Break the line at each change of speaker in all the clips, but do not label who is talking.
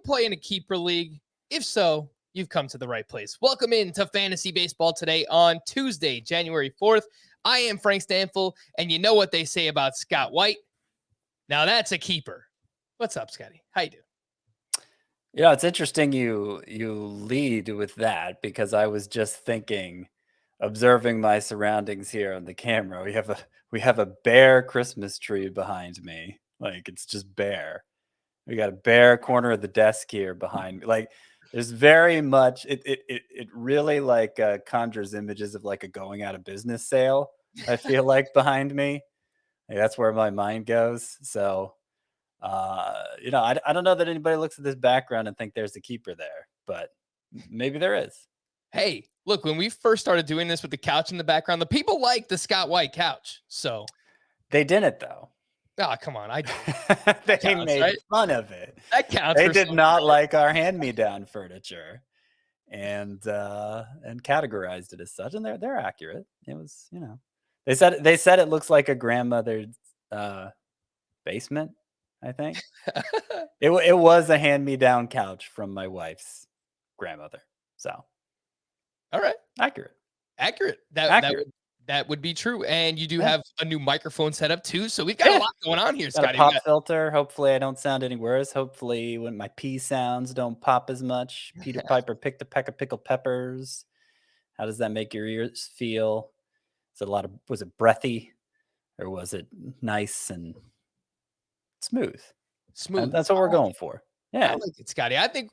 play in a keeper league? If so, you've come to the right place. Welcome into Fantasy Baseball today on Tuesday, January 4th. I am Frank Stampfl, and you know what they say about Scott White. Now that's a keeper. What's up, Scotty? How you doing?
Yeah, it's interesting you lead with that because I was just thinking, observing my surroundings here on the camera. We have a bare Christmas tree behind me. Like it's just bare. We got a bare corner of the desk here behind me. Like there's very much it really like conjures images of like a going out of business sale. I feel like behind me. Like, that's where my mind goes. So I don't know that anybody looks at this background and think there's a keeper there, but maybe there is.
Hey, look, when we first started doing this with the couch in the background, the people like the Scott White couch. So
They didn't though.
come on, I do.
They
Counts,
made
right?
fun of it.
That counts.
They
For
did
some
not
people.
like our hand-me-down furniture and categorized it as such, and they're accurate. It was, they said it looks like a grandmother's basement, I think. It was a hand-me-down couch from my wife's grandmother. So,
All right.
accurate.
That would be true. And you do
Yeah.
have a new microphone setup too. So we've got a lot going on here,
Got a
Scotty.
pop filter. Hopefully, I don't sound any worse. Hopefully, when my P sounds don't pop as much. Peter Piper picked a peck of pickled peppers. How does that make your ears feel? Is it was it breathy or was it nice and smooth?
Smooth.
That's what we're going for.
I
Yeah.
like it, Scotty. I think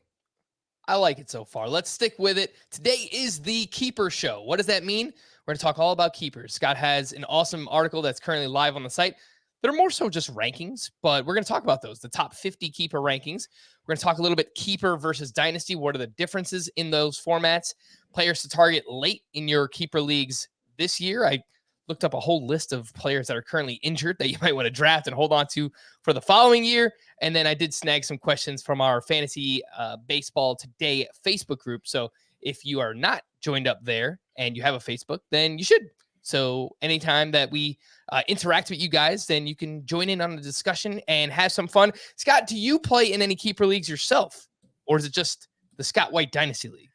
I like it so far. Let's stick with it. Today is the Keeper Show. What does that mean? We're going to talk all about keepers. Scott has an awesome article that's currently live on the site. They're more so just rankings, but we're going to talk about those, the top 50 keeper rankings. We're going to talk a little bit keeper versus dynasty. What are the differences in those formats? Players to target late in your keeper leagues this year. I looked up a whole list of players that are currently injured that you might want to draft and hold on to for the following year. And then I did snag some questions from our Fantasy Baseball Today Facebook group. So if you are not joined up there and you have a Facebook, then you should. So anytime that we interact with you guys, then you can join in on the discussion and have some fun. Scott, do you play in any keeper leagues yourself? Or is it just the Scott White Dynasty League?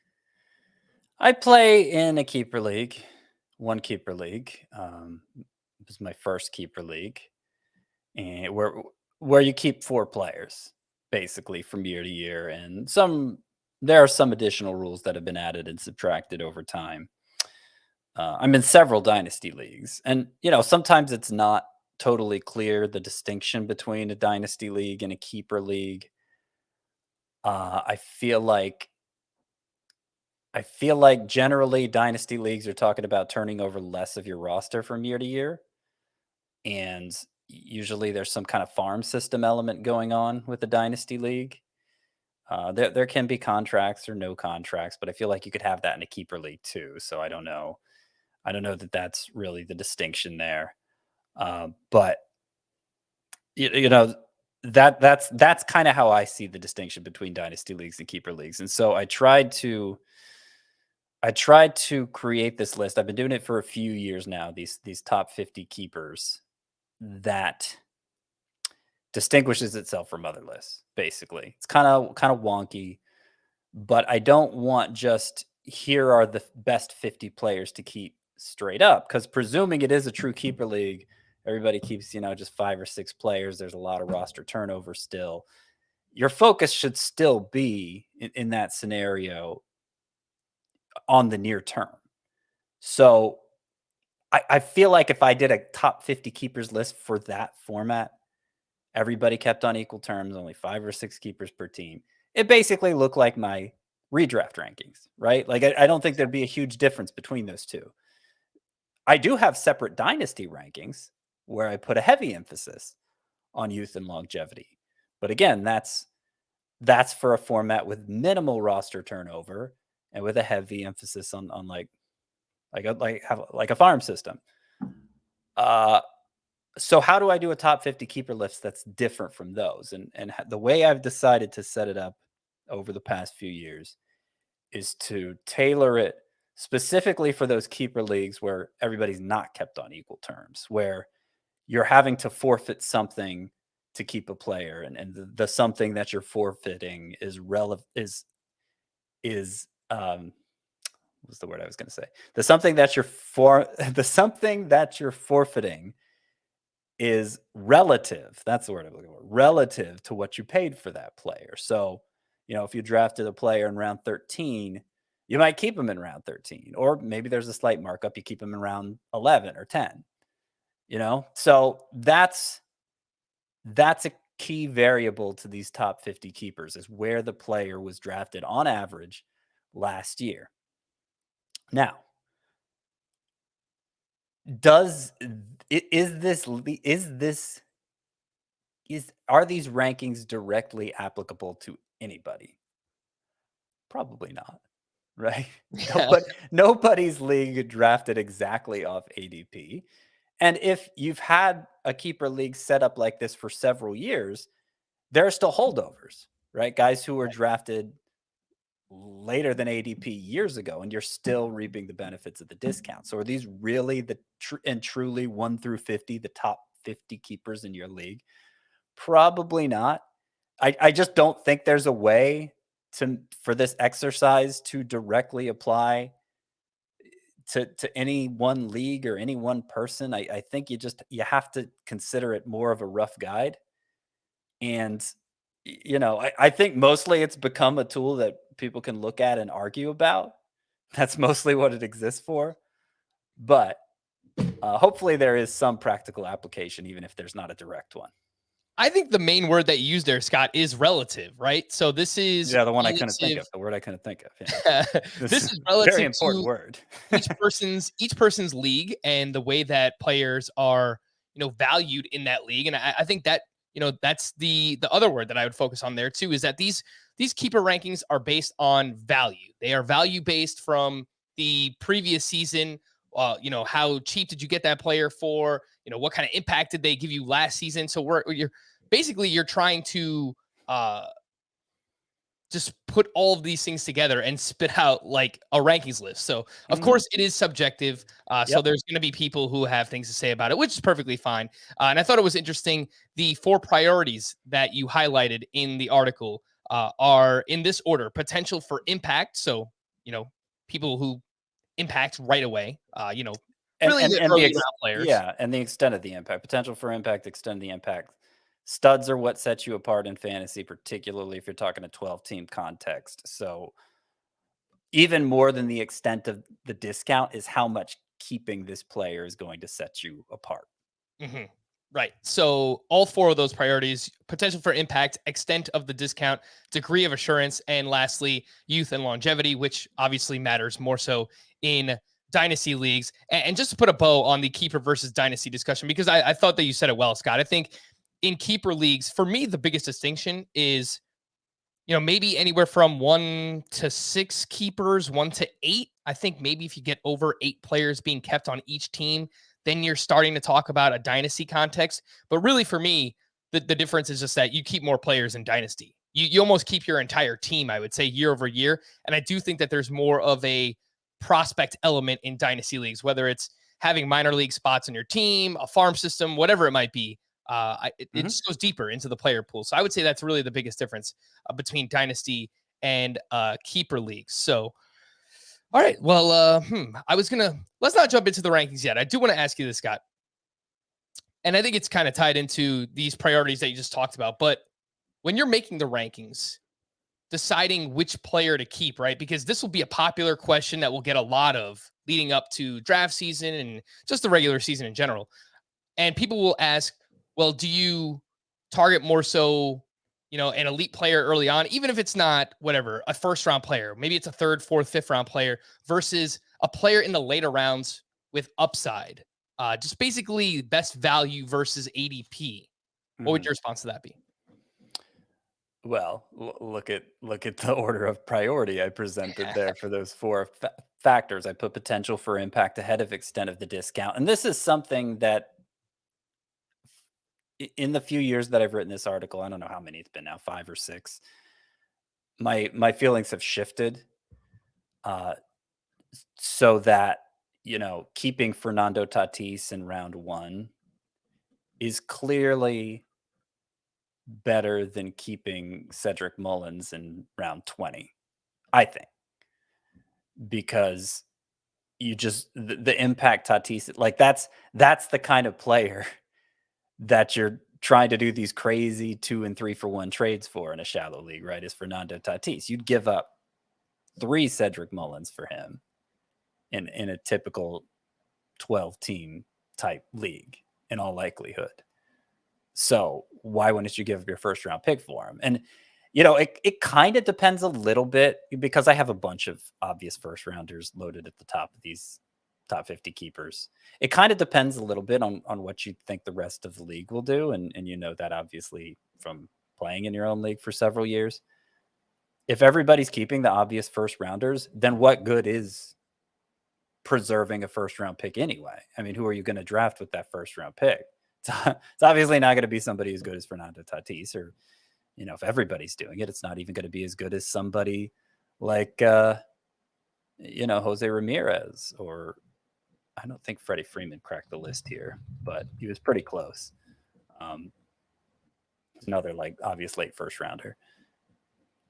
I play in a keeper league, one keeper league. It was my first keeper league, and where you keep 4 players basically from year to year, and there are some additional rules that have been added and subtracted over time. I'm in several dynasty leagues, and sometimes it's not totally clear the distinction between a dynasty league and a keeper league. I feel like generally dynasty leagues are talking about turning over less of your roster from year to year. And usually there's some kind of farm system element going on with the dynasty league. There can be contracts or no contracts, but I feel like you could have that in a keeper league too. So I don't know. I don't know that that's really the distinction there. But that's kind of how I see the distinction between dynasty leagues and keeper leagues. And so I tried to create this list. I've been doing it for a few years now. These top 50 keepers that distinguishes itself from other lists. Basically, it's kind of wonky, but I don't want just here are the best 50 players to keep straight up, because presuming it is a true keeper league, everybody keeps just 5 or 6 players. There's a lot of roster turnover still. Your focus should still be in that scenario on the near term. So I feel like if I did a top 50 keepers list for that format, everybody kept on equal terms, only 5 or 6 keepers per team. It basically looked like my redraft rankings, right? Like I don't think there'd be a huge difference between those two. I do have separate dynasty rankings where I put a heavy emphasis on youth and longevity. But again, that's for a format with minimal roster turnover and with a heavy emphasis on like a farm system. So how do I do a top 50 keeper list that's different from those? And the way I've decided to set it up over the past few years is to tailor it specifically for those keeper leagues where everybody's not kept on equal terms, where you're having to forfeit something to keep a player, and the something that you're forfeiting is relevant is what's the word I was going to say? The something that you're for the something that you're forfeiting is relative. That's the word I'm looking for. Relative to what you paid for that player. So, if you drafted a player in round 13, you might keep him in round 13, or maybe there's a slight markup. You keep him in round 11 or 10. So that's a key variable to these top 50 keepers, is where the player was drafted on average last year. Now, are these rankings directly applicable to anybody? Probably not, right?
Yeah.
Nobody's league drafted exactly off ADP. And if you've had a keeper league set up like this for several years, there are still holdovers, right? Guys who were drafted later than ADP years ago, and you're still reaping the benefits of the discount. So are these really truly 1 through 50, the top 50 keepers in your league? Probably not. I just don't think there's a way for this exercise to directly apply to any one league or any one person. I think you have to consider it more of a rough guide. And I think mostly it's become a tool that people can look at and argue about. That's mostly what it exists for. But hopefully there is some practical application, even if there's not a direct one.
I think the main word that you used there, Scott, is relative, right? So this is
The one I couldn't think
relative.
of. The word I couldn't think of. Yeah.
This
This is
is
a very
relative
important
to
word.
each person's league and the way that players are, valued in that league. And I think that, that's the other word that I would focus on there too, is that these keeper rankings are based on value. They are value based from the previous season. How cheap did you get that player for? What kind of impact did they give you last season? So you're trying to just put all of these things together and spit out like a rankings list. So of
Mhm.
course it is subjective. So
Yep.
there's going to be people who have things to say about it, which is perfectly fine. And I thought it was interesting. The 4 priorities that you highlighted in the article are in this order: potential for impact. So, people who impact right away,
And
really
and
the
and the
early
ex
round players.
yeah, and the extent of the impact. Potential for impact, extent of the impact. Studs are what sets you apart in fantasy, particularly if you're talking a 12-team context. So even more than the extent of the discount is how much keeping this player is going to set you apart.
Mhm. Right. So all 4 of those priorities: potential for impact, extent of the discount, degree of assurance, and lastly, youth and longevity, which obviously matters more so in dynasty leagues. And just to put a bow on the keeper versus dynasty discussion, because I thought that you said it well, Scott. I think in keeper leagues, for me, the biggest distinction is, maybe anywhere from 1 to 6 keepers, 1 to 8. I think maybe if you get over 8 players being kept on each team, then you're starting to talk about a dynasty context. But really, for me, the difference is just that you keep more players in dynasty. You almost keep your entire team, I would say, year over year. And I do think that there's more of a prospect element in dynasty leagues, whether it's having minor league spots on your team, a farm system, whatever it might be. It
Mhm.
just goes deeper into the player pool. So I would say that's really the biggest difference between dynasty and keeper leagues. So, all right. Well, let's not jump into the rankings yet. I do want to ask you this, Scott. And I think it's kind of tied into these priorities that you just talked about. But when you're making the rankings, deciding which player to keep, right? Because this will be a popular question that we'll get a lot of leading up to draft season and just the regular season in general. And people will ask, well, do you target more so, an elite player early on, even if it's not whatever, a first round player, maybe it's a third, fourth, fifth round player versus a player in the later rounds with upside, just basically best value versus ADP. What would
Mhm.
your response to that be?
Well, look at the order of priority I presented there for those 4 factors. I put potential for impact ahead of extent of the discount. And this is something that in the few years that I've written this article, I don't know how many it's been now, 5 or 6, my feelings have shifted, uh, so that, keeping Fernando Tatis in round 1 is clearly better than keeping Cedric Mullins in round 20, I think, because you just the impact Tatis, like that's the kind of player that you're trying to do these crazy 2 and 3 for 1 trades for in a shallow league, right? Is Fernando Tatis. You'd give up 3 Cedric Mullins for him in a typical 12 team type league in all likelihood. So why wouldn't you give up your first round pick for him? And it kind of depends a little bit, because I have a bunch of obvious first rounders loaded at the top of these top 50 keepers. It kind of depends a little bit on what you think the rest of the league will do. And that obviously from playing in your own league for several years. If everybody's keeping the obvious first rounders, then what good is preserving a first round pick anyway? I mean, who are you going to draft with that first round pick? It's obviously not going to be somebody as good as Fernando Tatis, or, if everybody's doing it, it's not even going to be as good as somebody like, Jose Ramirez, or I don't think Freddie Freeman cracked the list here, but he was pretty close. Another like obvious late first rounder.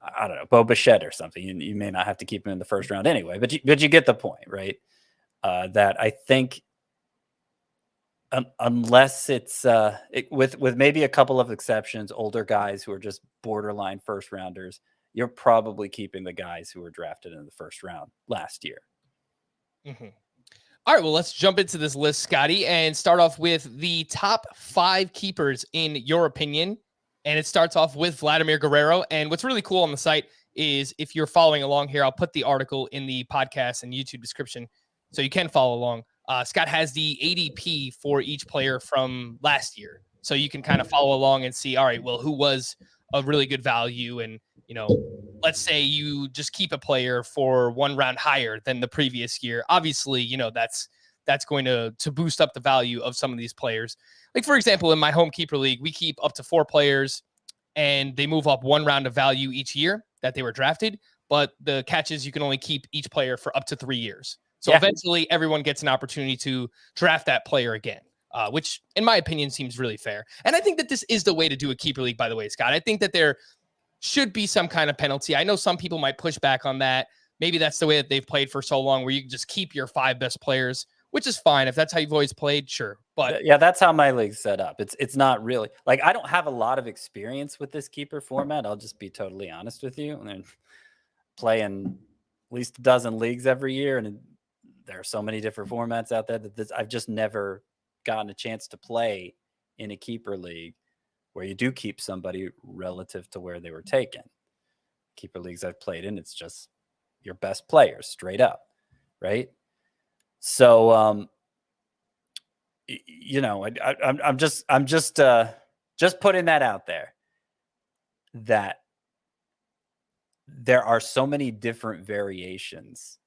I don't know, Bo Bichette or something. You may not have to keep him in the first round anyway, but you get the point, right? That I think, unless it's with maybe a couple of exceptions, older guys who are just borderline first rounders, you're probably keeping the guys who were drafted in the first round last year.
Mm-hmm. All right, well, let's jump into this list, Scotty, and start off with the top 5 keepers in your opinion. And it starts off with Vladimir Guerrero. And what's really cool on the site is, if you're following along here, I'll put the article in the podcast and YouTube description so you can follow along. Scott has the ADP for each player from last year. So you can kind of follow along and see, all right, well, who was a really good value? And, let's say you just keep a player for 1 round higher than the previous year. Obviously, that's going to boost up the value of some of these players. Like, for example, in my home keeper league, we keep up to 4 players and they move up 1 round of value each year that they were drafted. But the catch is you can only keep each player for up to 3 years. So eventually everyone gets an opportunity to draft that player again, which in my opinion seems really fair. And I think that this is the way to do a keeper league, by the way, Scott. I think that there should be some kind of penalty. I know some people might push back on that. Maybe that's the way that they've played for so long, where you can just keep your 5 best players, which is fine. If that's how you've always played, sure. But
yeah, that's how my league's set up. It's not really like, I don't have a lot of experience with this keeper format. I'll just be totally honest with you. And then playing at least a dozen leagues every year, and there are so many different formats out there that I've just never gotten a chance to play in a keeper league where you do keep somebody relative to where they were taken. Keeper leagues I've played in, it's just your best players straight up, right? So, I'm just putting that out there, that there are so many different variations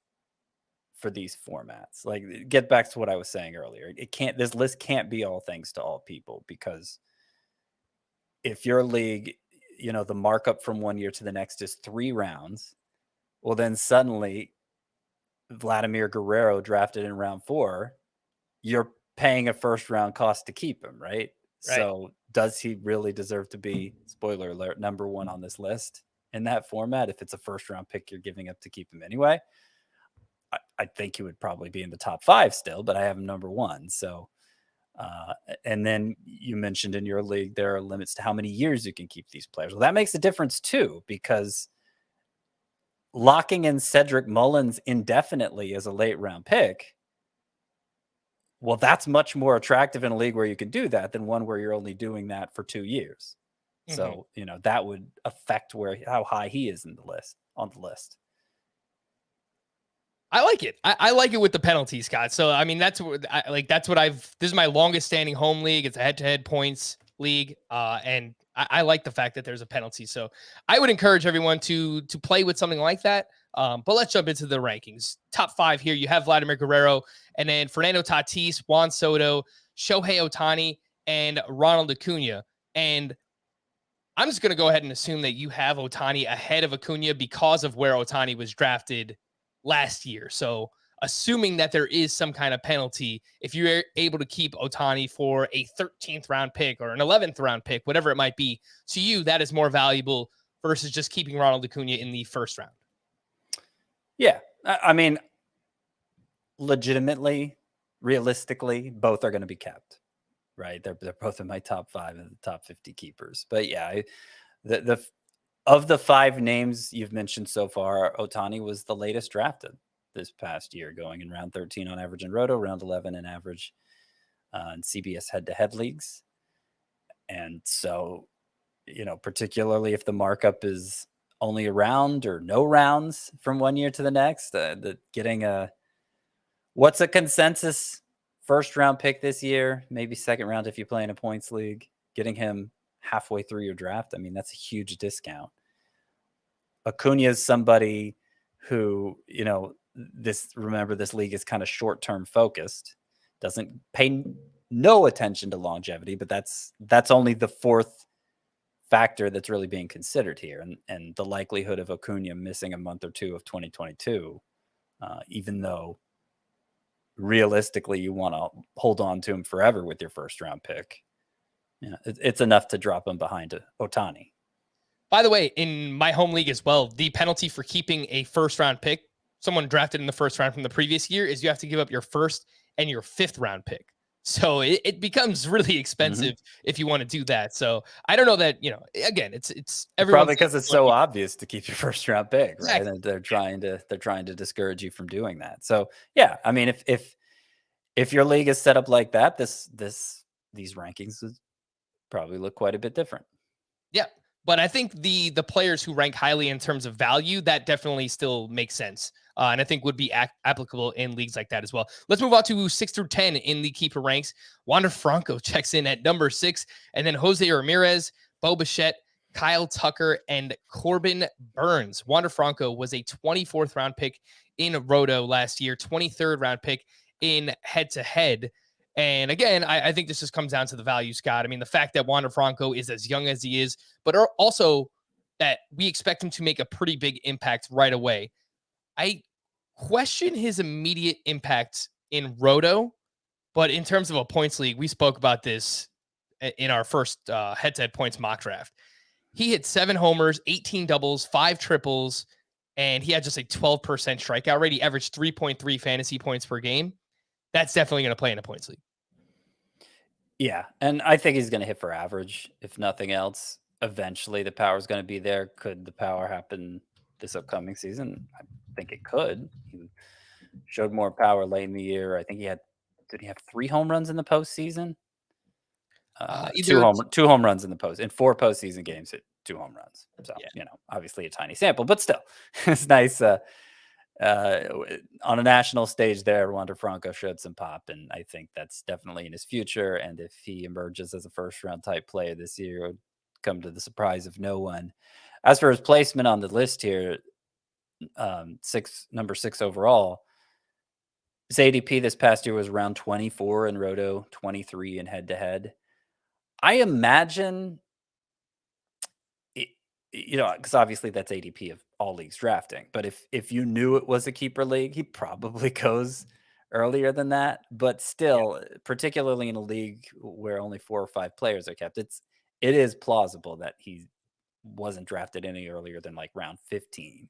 for these formats. Like, get back to what I was saying earlier. This list can't be all things to all people, because if your league, the markup from 1 year to the next is 3 rounds, well, then suddenly Vladimir Guerrero drafted in round 4, you're paying a first round cost to keep him, right? So does he really deserve to be, spoiler alert, number 1 on this list in that format? If it's a first round pick you're giving up to keep him anyway, I think he would probably be in the top 5 still, but I have him number 1. So, and then you mentioned in your league, there are limits to how many years you can keep these players. Well, that makes a difference too, because locking in Cedric Mullins indefinitely as a late round pick, well, that's much more attractive in a league where you can do that than one where you're only doing that for 2 years. Mm-hmm. So, that would affect how high he is on the list.
I like it. I like it with the penalty, Scott. So, I mean, that's what this is my longest standing home league. It's a head-to-head points league. And I like the fact that there's a penalty. So I would encourage everyone to play with something like that. But let's jump into the rankings. Top 5 here. You have Vladimir Guerrero, and then Fernando Tatis, Juan Soto, Shohei Ohtani, and Ronald Acuna. And I'm just going to go ahead and assume that you have Ohtani ahead of Acuna because of where Ohtani was drafted last year. So assuming that there is some kind of penalty. If you're able to keep Ohtani for a 13th round pick or an 11th round pick, whatever it might be, to you, that is more valuable versus just keeping Ronald Acuna in the first round.
Yeah. I mean, legitimately, realistically, both are going to be kept, right? They're both in my top 5 and the top 50 keepers. But yeah, of the 5 names you've mentioned so far, Ohtani was the latest drafted this past year, going in round 13 on average in Roto, round 11 in average in CBS head-to-head leagues. And so, particularly if the markup is only a round or no rounds from one year to the next, getting what's a consensus first round pick this year, maybe second round if you play in a points league, getting him halfway through your draft. I mean, that's a huge discount. Acuna is somebody who, remember this league is kind of short-term focused, doesn't pay no attention to longevity, but that's only the 4th factor that's really being considered here. And the likelihood of Acuna missing a month or two of 2022, even though realistically you want to hold on to him forever with your first round pick, it's enough to drop him behind Ohtani.
By the way, in my home league as well, the penalty for keeping a first round pick, someone drafted in the first round from the previous year, is you have to give up your 1st and your 5th round pick. So it becomes really expensive if you want to do that. So I don't know that, again, it's
probably because it's so obvious to keep your first round pick, right?
Exactly.
And they're trying to discourage you from doing that. So yeah, I mean, if your league is set up like that, these rankings would probably look quite a bit different.
Yeah. But I think the players who rank highly in terms of value, that definitely still makes sense. And I think would be applicable in leagues like that as well. Let's move on to 6 through 10 in the keeper ranks. Wander Franco checks in at number 6, and then Jose Ramirez, Bo Bichette, Kyle Tucker, and Corbin Burns. Wander Franco was a 24th round pick in Roto last year, 23rd round pick in head-to-head. And again, I think this just comes down to the value, Scott. I mean, the fact that Wander Franco is as young as he is, but also that we expect him to make a pretty big impact right away. I question his immediate impact in Roto, but in terms of a points league, we spoke about this in our first head-to-head points mock draft. He hit 7 homers, 18 doubles, 5 triples, and he had just a 12% strikeout rate. He averaged 3.3 fantasy points per game. That's definitely going to play in a points league.
Yeah, and I think he's going to hit for average, if nothing else. Eventually, the power is going to be there. Could the power happen this upcoming season? I think it could. He showed more power late in the year. I think did he have 3 home runs in the postseason? 2 home runs in the in 4 postseason games, hit 2 home runs. So, obviously a tiny sample, but still, it's nice. On a national stage there, Wander Franco showed some pop, and I think that's definitely in his future. And if he emerges as a first-round type player this year, it would come to the surprise of no one. As for his placement on the list here, number 6 overall, his ADP this past year was around 24 in Roto, 23 in head-to-head. I imagine, because obviously that's ADP of all leagues drafting. But if you knew it was a keeper league, he probably goes earlier than that. But still, particularly in a league where only 4 or 5 players are kept, it is plausible that he wasn't drafted any earlier than like round 15.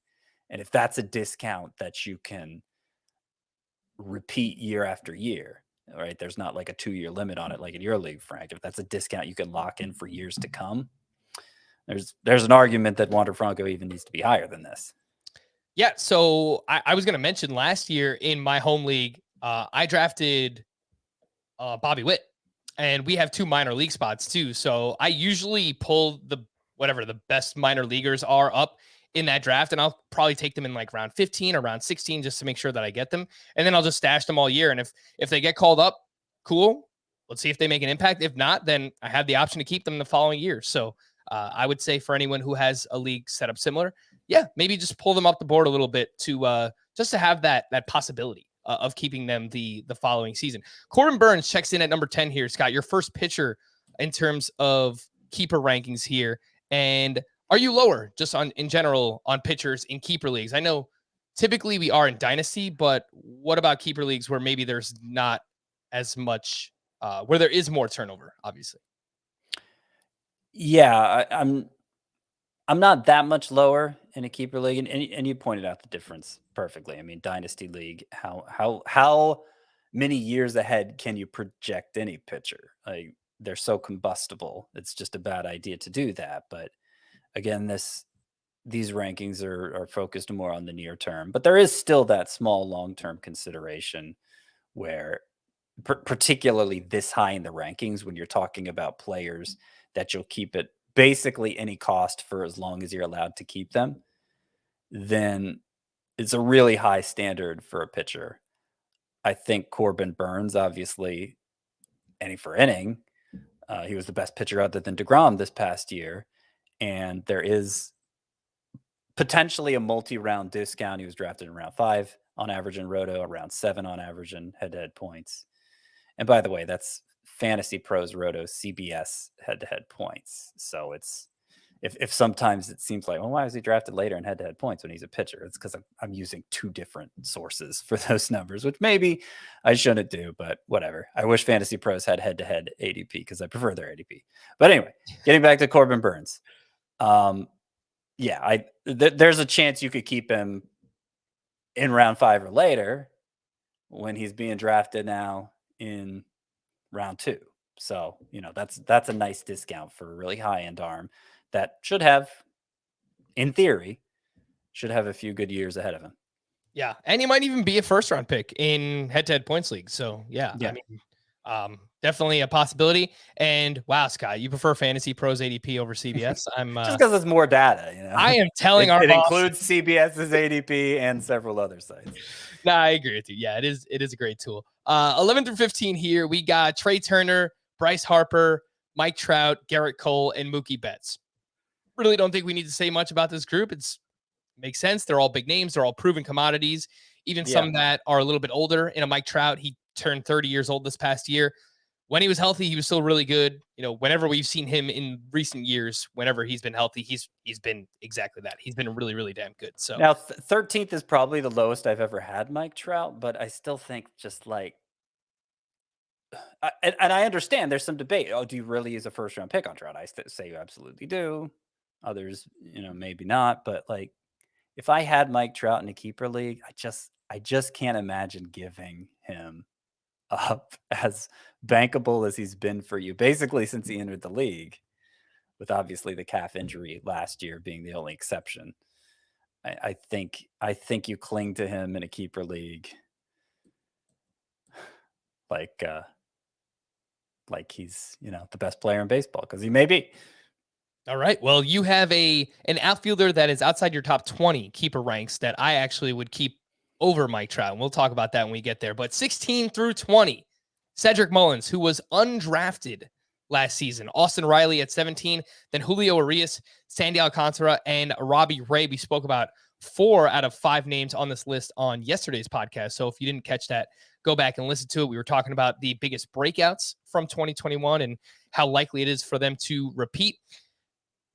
And if that's a discount that you can repeat year after year, right? There's not like a 2-year limit on it like in your league, Frank. If that's a discount you can lock in for years to come, there's an argument that Wander Franco even needs to be higher than this.
Yeah, so I was going to mention last year in my home league, I drafted Bobby Witt, and we have 2 minor league spots too. So I usually pull whatever the best minor leaguers are up in that draft, and I'll probably take them in like round 15 or round 16 just to make sure that I get them, and then I'll just stash them all year. And if they get called up, cool. Let's see if they make an impact. If not, then I have the option to keep them the following year. So I would say for anyone who has a league set up similar, maybe just pull them up the board a little bit to just to have that possibility of keeping them the following season. Corbin Burns checks in at number 10 here, Scott. Your first pitcher in terms of keeper rankings here. And are you lower just in general on pitchers in keeper leagues? I know typically we are in Dynasty, but what about keeper leagues where maybe there's not as much, where there is more turnover, obviously?
Yeah, I'm not that much lower in a keeper league, and you pointed out the difference perfectly. I mean, Dynasty League, how many years ahead can you project any pitcher? Like, they're so combustible. It's just a bad idea to do that. But again, these rankings are focused more on the near term, but there is still that small long-term consideration where particularly this high in the rankings, when you're talking about players that you'll keep at basically any cost for as long as you're allowed to keep them, then it's a really high standard for a pitcher. I think Corbin Burns, obviously, inning for inning, he was the best pitcher other than DeGrom this past year. And there is potentially a multi-round discount. He was drafted in round 5 on average in Roto, around 7 on average in head-to-head points. And by the way, that's Fantasy Pros Roto CBS head-to-head points. So it's if sometimes it seems like, well, why was he drafted later in head-to-head points when he's a pitcher? It's because I'm using 2 different sources for those numbers, which maybe I shouldn't do, but whatever. I wish Fantasy Pros had head-to-head ADP because I prefer their ADP. But anyway, getting back to Corbin Burns. Yeah, there's a chance you could keep him in round 5 or later when he's being drafted now in round 2. So, that's a nice discount for a really high-end arm that should have, in theory, a few good years ahead of him.
Yeah, and he might even be a first-round pick in head-to-head points league. So, yeah. I mean, definitely a possibility. And wow, Scott, you prefer Fantasy Pros ADP over CBS?
Just because it's more data,
I am telling
it includes CBS's ADP and several other sites.
No, I agree with you. Yeah, it is a great tool. 11 through 15 here. We got Trey Turner, Bryce Harper, Mike Trout, Garrett Cole, and Mookie Betts. Really don't think we need to say much about this group. It makes sense. They're all big names. They're all proven commodities. Even some that are a little bit older. In a Mike Trout, he turned 30 years old this past year. When he was healthy, he was still really good. Whenever we've seen him in recent years, whenever he's been healthy, he's been exactly that. He's been really, really damn good. So
now 13th is probably the lowest I've ever had Mike Trout, but I still think just like, and I understand there's some debate. Oh, do you really use a first round pick on Trout? I say you absolutely do. Others, maybe not. But like, if I had Mike Trout in a keeper league, I just can't imagine giving him up as bankable as he's been for you basically since he entered the league, with obviously the calf injury last year being the only exception. I think you cling to him in a keeper league like he's the best player in baseball, because he may be.
All right. Well, you have an outfielder that is outside your top 20 keeper ranks that I actually would keep over Mike Trout. And we'll talk about that when we get there. But 16 through 20, Cedric Mullins, who was undrafted last season. Austin Riley at 17, then Julio Urias, Sandy Alcantara, and Robbie Ray. We spoke about 4 out of 5 names on this list on yesterday's podcast. So if you didn't catch that, go back and listen to it. We were talking about the biggest breakouts from 2021 and how likely it is for them to repeat.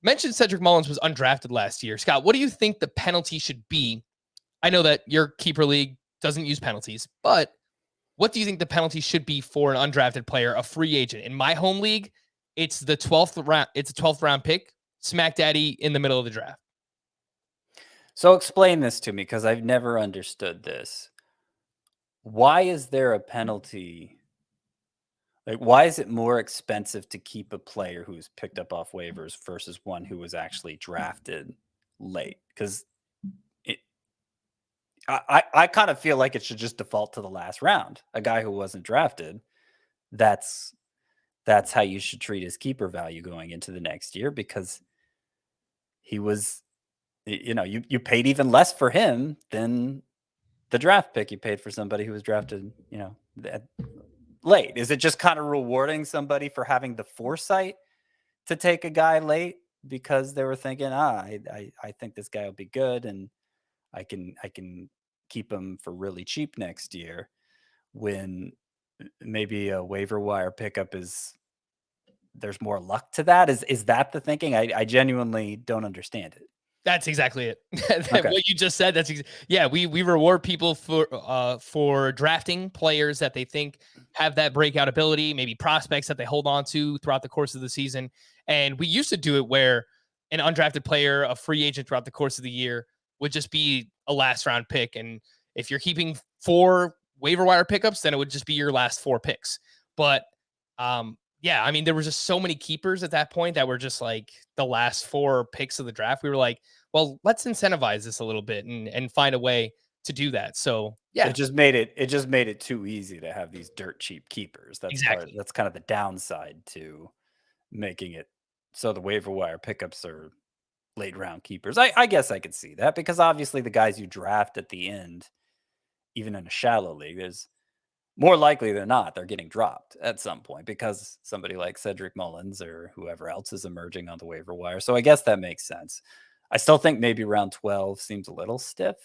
Mentioned Cedric Mullins was undrafted last year. Scott, what do you think the penalty should be? I know that your keeper league doesn't use penalties, but what do you think the penalty should be for an undrafted player, a free agent? In my home league, it's the 12th round. It's a 12th round pick, smack daddy in the middle of the draft.
So explain this to me, because I've never understood this. Why is there a penalty? Like, why is it more expensive to keep a player who was picked up off waivers versus one who was actually drafted late? Because I kind of feel like it should just default to the last round. A guy who wasn't drafted, that's how you should treat his keeper value going into the next year, because he was, you paid even less for him than the draft pick you paid for somebody who was drafted, late. Is it just kind of rewarding somebody for having the foresight to take a guy late because they were thinking, I think this guy will be good and I can keep him for really cheap next year, when maybe a waiver wire pickup there's more luck to that? Is that the thinking? I genuinely don't understand it.
That's exactly it.
Okay.
What you just said. Yeah. We reward people for drafting players that they think have that breakout ability, maybe prospects that they hold on to throughout the course of the season. And we used to do it where an undrafted player, a free agent throughout the course of the year, would just be a last round pick. And if you're keeping 4 waiver wire pickups, then it would just be your last 4 picks. But yeah, I mean, there was just so many keepers at that point that were just like the last 4 picks of the draft. We were like, well, let's incentivize this a little bit and find a way to do that. So yeah,
It just made it too easy to have these dirt cheap keepers.
exactly.
That's kind of the downside to making it so the waiver wire pickups are late round keepers. I guess I could see that because obviously the guys you draft at the end, even in a shallow league, there's more likely than not they're getting dropped at some point because somebody like Cedric Mullins or whoever else is emerging on the waiver wire. So I guess that makes sense. I still think maybe round 12 seems a little stiff,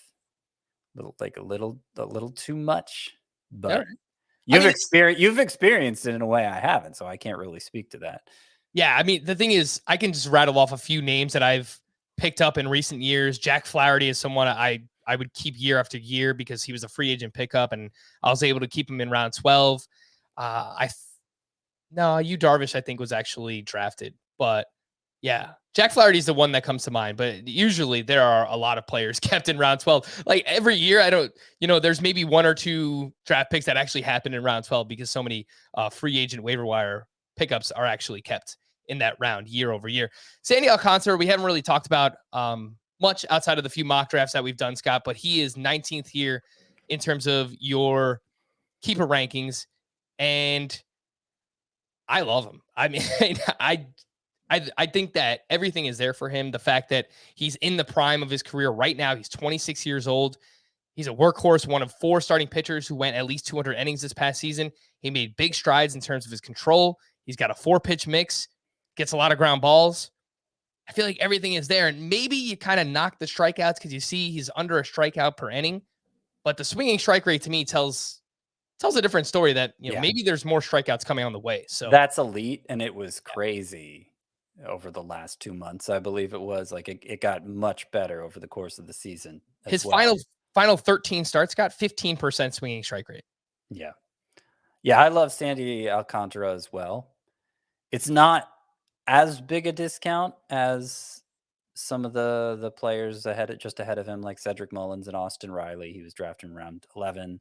a little too much,
All right.
but
I mean,
you've experienced it in a way I haven't, so I can't really speak to that.
yeah, I mean, the thing is, I can just rattle off a few names that I've picked up in recent years. Jack Flaherty is someone I would keep year after year because he was a free agent pickup, and I was able to keep him in round 12. I No, Yu Darvish, I think, was actually drafted. But yeah, Jack Flaherty is the one that comes to mind. But usually there are a lot of players kept in round 12. Like every year, I don't, there's maybe 1 or 2 draft picks that actually happen in round 12 because so many free agent waiver wire pickups are actually kept in that round year over year. Sandy Alcantara, we haven't really talked about much outside of the few mock drafts that we've done, Scott, but he is 19th here in terms of your keeper rankings. And I love him. I mean, I think that everything is there for him. The fact that he's in the prime of his career right now. He's 26 years old. He's a workhorse, one of 4 starting pitchers who went at least 200 innings this past season. He made big strides in terms of his control. He's got a 4-pitch mix, gets a lot of ground balls. I feel like everything is there. And maybe you kind of knock the strikeouts because you see he's under a strikeout per inning. But the swinging strike rate to me tells a different story that,
Yeah.
maybe there's more strikeouts coming on the way. So
That's elite, and it was crazy over the last 2 months, I believe it was. Like, it got much better over the course of the season as
his
well.
final 13 starts got 15% swinging strike rate.
Yeah. Yeah, I love Sandy Alcantara as well. It's not as big a discount as some of the players just ahead of him, like Cedric Mullins and Austin Riley. He was drafted in round 11,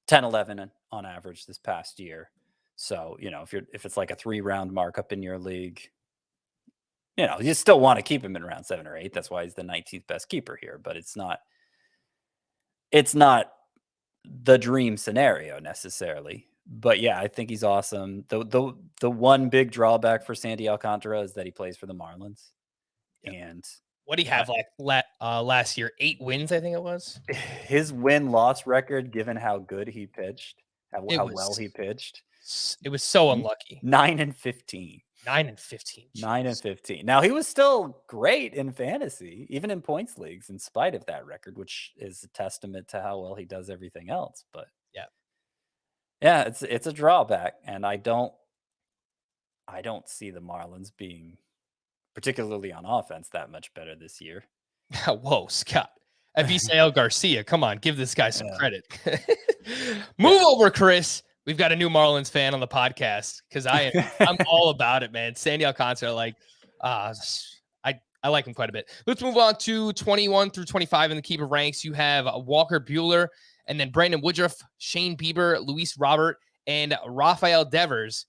10, 11 on average this past year. So, if it's like a 3-round markup in your league, you still want to keep him in round 7 or 8. That's why he's the 19th best keeper here, but it's not the dream scenario necessarily. But yeah, I think he's awesome. The one big drawback for Sandy Alcantara is that he plays for the Marlins.
Yep.
And
What do you have last year? 8 wins, I think it was.
his win-loss record, given how good he pitched, how well he pitched,
It was so unlucky.
9-15.
9-15.
9-15. Now, he was still great in fantasy, even in points leagues, in spite of that record, which is a testament to how well he does everything else. But yeah, it's a drawback, and I don't see the Marlins being, particularly on offense, that much better this year.
Whoa, Scott. Avisail Garcia, come on, give this guy some credit. Move over, Chris. We've got a new Marlins fan on the podcast because I'm all about it, man. Sandy Alcantara, I like him quite a bit. Let's move on to 21 through 25 in the keeper ranks. You have Walker Buehler, and then Brandon Woodruff, Shane Bieber, Luis Robert, and Rafael Devers.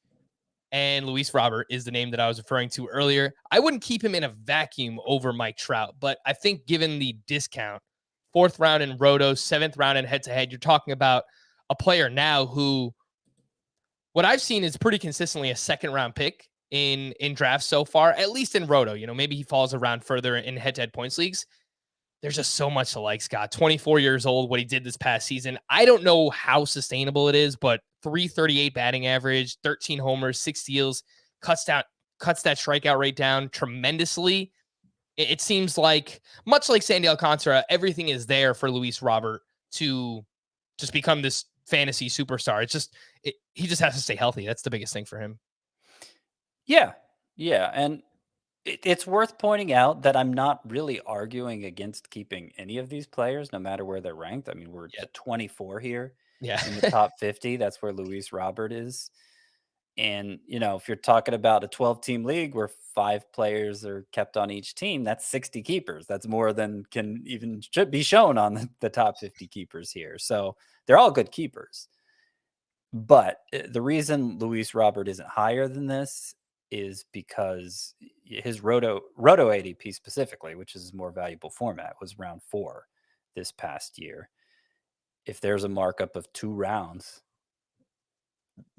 And Luis Robert is the name that I was referring to earlier. I wouldn't keep him in a vacuum over Mike Trout, but I think given the discount, 4th round in roto, 7th round in head-to-head, you're talking about a player now who, what I've seen is pretty consistently a 2nd-round pick in drafts so far, at least in roto. Maybe he falls around further in head-to-head points leagues. There's just so much to like, Scott. 24 years old, what he did this past season. I don't know how sustainable it is, but 338 batting average, 13 homers, 6 steals, cuts that strikeout rate down tremendously. It seems like, much like Sandy Alcantara, everything is there for Luis Robert to just become this fantasy superstar. He just has to stay healthy. That's the biggest thing for him.
Yeah. And It's worth pointing out that I'm not really arguing against keeping any of these players, no matter where they're ranked. I mean, we're
Yeah.
at 24 here
Yeah.
in the top 50. That's where Luis Robert is. And, if you're talking about a 12-team league where 5 players are kept on each team, that's 60 keepers. That's more than can even should be shown on the top 50 keepers here. So they're all good keepers. But the reason Luis Robert isn't higher than this is because his roto ADP specifically, which is his more valuable format, was round 4 this past year. If there's a markup of 2 rounds,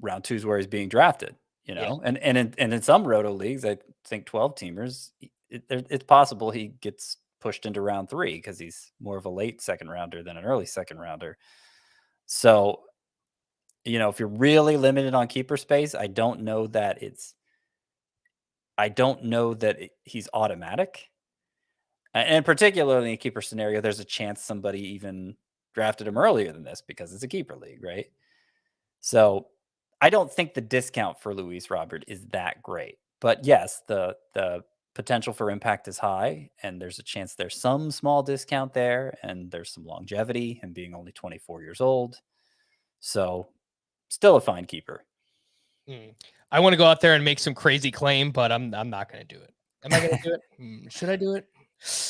round 2 is where he's being drafted,
Yeah.
and in some roto leagues, I think 12 teamers, it's possible he gets pushed into round 3 because he's more of a late second rounder than an early second rounder. So, if you're really limited on keeper space, I don't know that he's automatic. And particularly in a keeper scenario, there's a chance somebody even drafted him earlier than this because it's a keeper league, right? So I don't think the discount for Luis Robert is that great. But yes, the potential for impact is high, and there's a chance there's some small discount there, and there's some longevity, him being only 24 years old. So still a fine keeper.
I want to go out there and make some crazy claim, but I'm not going to do it. Am I going to do it? Should I do it?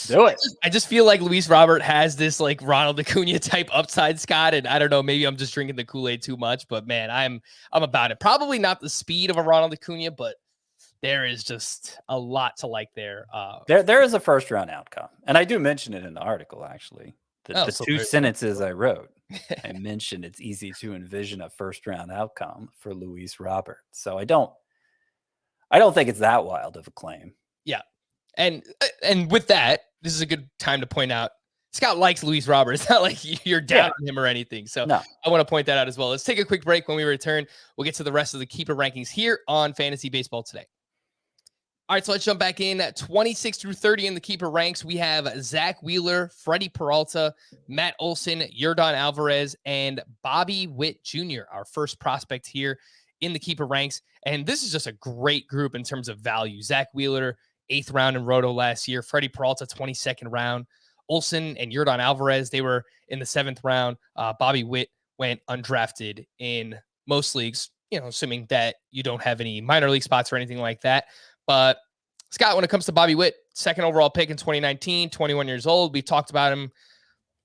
Do it.
I just feel like Luis Robert has this like Ronald Acuna type upside, Scott, and I don't know, maybe I'm just drinking the Kool-Aid too much, but man, I'm about it. Probably not the speed of a Ronald Acuna, but there is just a lot to like there.
There is a first round outcome, and I do mention it in the article. Actually, the
So
2 sentences I wrote, I mentioned it's easy to envision a first round outcome for Luis Robert. So I don't think it's that wild of a claim.
Yeah. And with that, this is a good time to point out Scott likes Luis Robert. It's not like you're down on him or anything. So
No.
I want to point that out as well. Let's take a quick break. When we return, we'll get to the rest of the keeper rankings here on Fantasy Baseball Today. All right, so let's jump back in at 26 through 30 in the keeper ranks. We have Zach Wheeler, Freddie Peralta, Matt Olson, Yordan Alvarez, and Bobby Witt Jr., our first prospect here in the keeper ranks. And this is just a great group in terms of value. Zach Wheeler, 8th round in Roto last year. Freddie Peralta, 22nd round. Olson and Yordan Alvarez, they were in the 7th round. Bobby Witt went undrafted in most leagues, assuming that you don't have any minor league spots or anything like that. But Scott, when it comes to Bobby Witt, 2nd overall pick in 2019, 21 years old. We've talked about him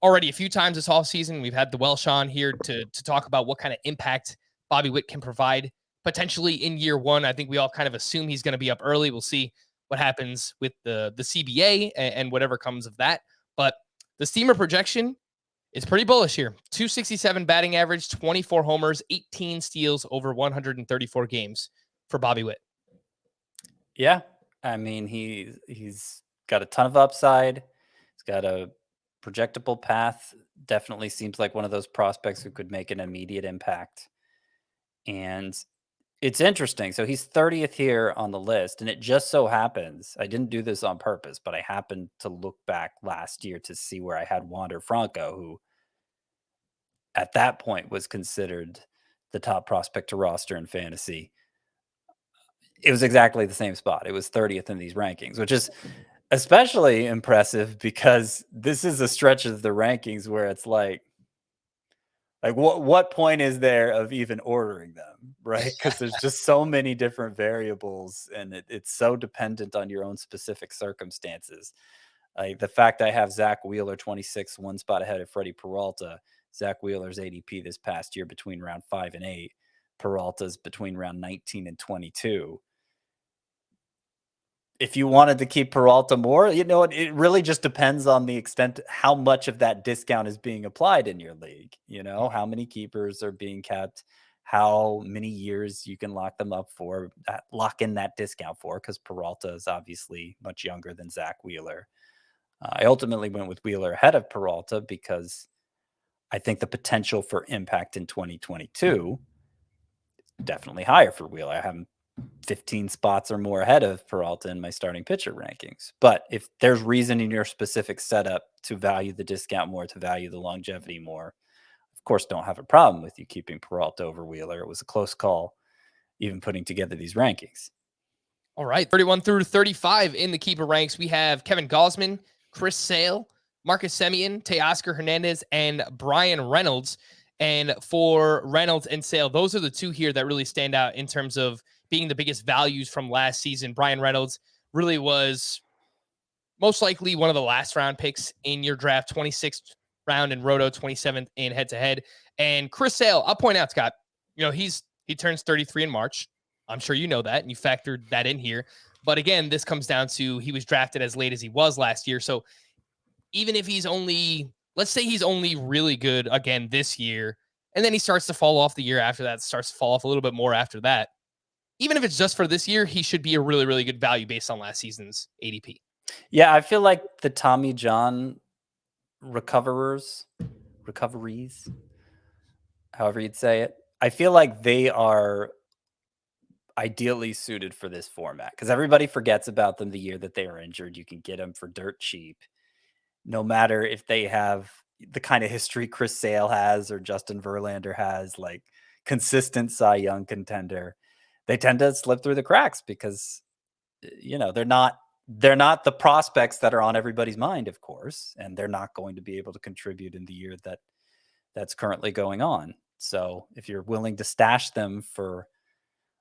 already a few times this offseason. We've had the Welsh on here to talk about what kind of impact Bobby Witt can provide potentially in year 1. I think we all kind of assume he's going to be up early. We'll see what happens with the CBA and whatever comes of that. But the Steamer projection is pretty bullish here. 267 batting average, 24 homers, 18 steals over 134 games for Bobby Witt.
Yeah. I mean, he's got a ton of upside. He's got a projectable path. Definitely seems like one of those prospects who could make an immediate impact. And it's interesting. So he's 30th here on the list, and it just so happens, I didn't do this on purpose, but I happened to look back last year to see where I had Wander Franco, who at that point was considered the top prospect to roster in fantasy. It was exactly the same spot. It was 30th in these rankings, which is especially impressive because this is a stretch of the rankings where it's like what point is there of even ordering them, right? Because there's just so many different variables, and it's so dependent on your own specific circumstances. Like the fact I have Zach Wheeler 26, 1 spot ahead of Freddie Peralta. Zach Wheeler's ADP this past year between round 5 and 8. Peralta's between round 19 and 22. If you wanted to keep Peralta more, it really just depends on the extent, how much of that discount is being applied in your league. How many keepers are being kept, how many years you can lock them up for, lock in that discount for, because Peralta is obviously much younger than Zach Wheeler. I ultimately went with Wheeler ahead of Peralta because I think the potential for impact in 2022 is definitely higher for Wheeler. I have him 15 spots or more ahead of Peralta in my starting pitcher rankings. But if there's reason in your specific setup to value the discount more, to value the longevity more, of course, don't have a problem with you keeping Peralta over Wheeler. It was a close call, even putting together these rankings.
All right, 31 through 35 in the keeper ranks. We have Kevin Gaussman, Chris Sale, Marcus Semien, Teoscar Hernandez, and Brian Reynolds. And for Reynolds and Sale, those are the two here that really stand out in terms of being the biggest values from last season. Brian Reynolds really was most likely one of the last round picks in your draft, 26th round in Roto, 27th in head to head. And Chris Sale, I'll point out, Scott, he turns 33 in March. I'm sure you know that, and you factored that in here. But again, this comes down to he was drafted as late as he was last year. So even if let's say he's only really good again this year, and then he starts to fall off the year after that, starts to fall off a little bit more after that. Even if it's just for this year, he should be a really, really good value based on last season's ADP.
Yeah, I feel like the Tommy John recoveries, however you'd say it, I feel like they are ideally suited for this format because everybody forgets about them the year that they are injured. You can get them for dirt cheap, no matter if they have the kind of history Chris Sale has or Justin Verlander has, like consistent Cy Young contender. They tend to slip through the cracks because they're not the prospects that are on everybody's mind, of course, and they're not going to be able to contribute in the year that's currently going on. So if you're willing to stash them for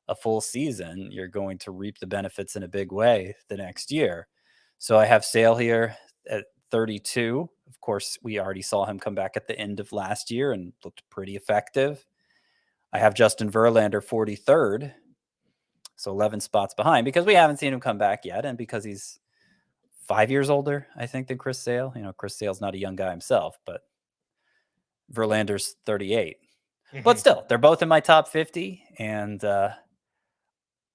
a full season, you're going to reap the benefits in a big way the next year. So I have Sale here at 32. Of course, we already saw him come back at the end of last year and looked pretty effective. I have Justin Verlander 43rd. So 11 spots behind because we haven't seen him come back yet. And because he's 5 years older, I think, than Chris Sale. Chris Sale's not a young guy himself, but Verlander's 38.
Mm-hmm.
But still, they're both in my top 50. And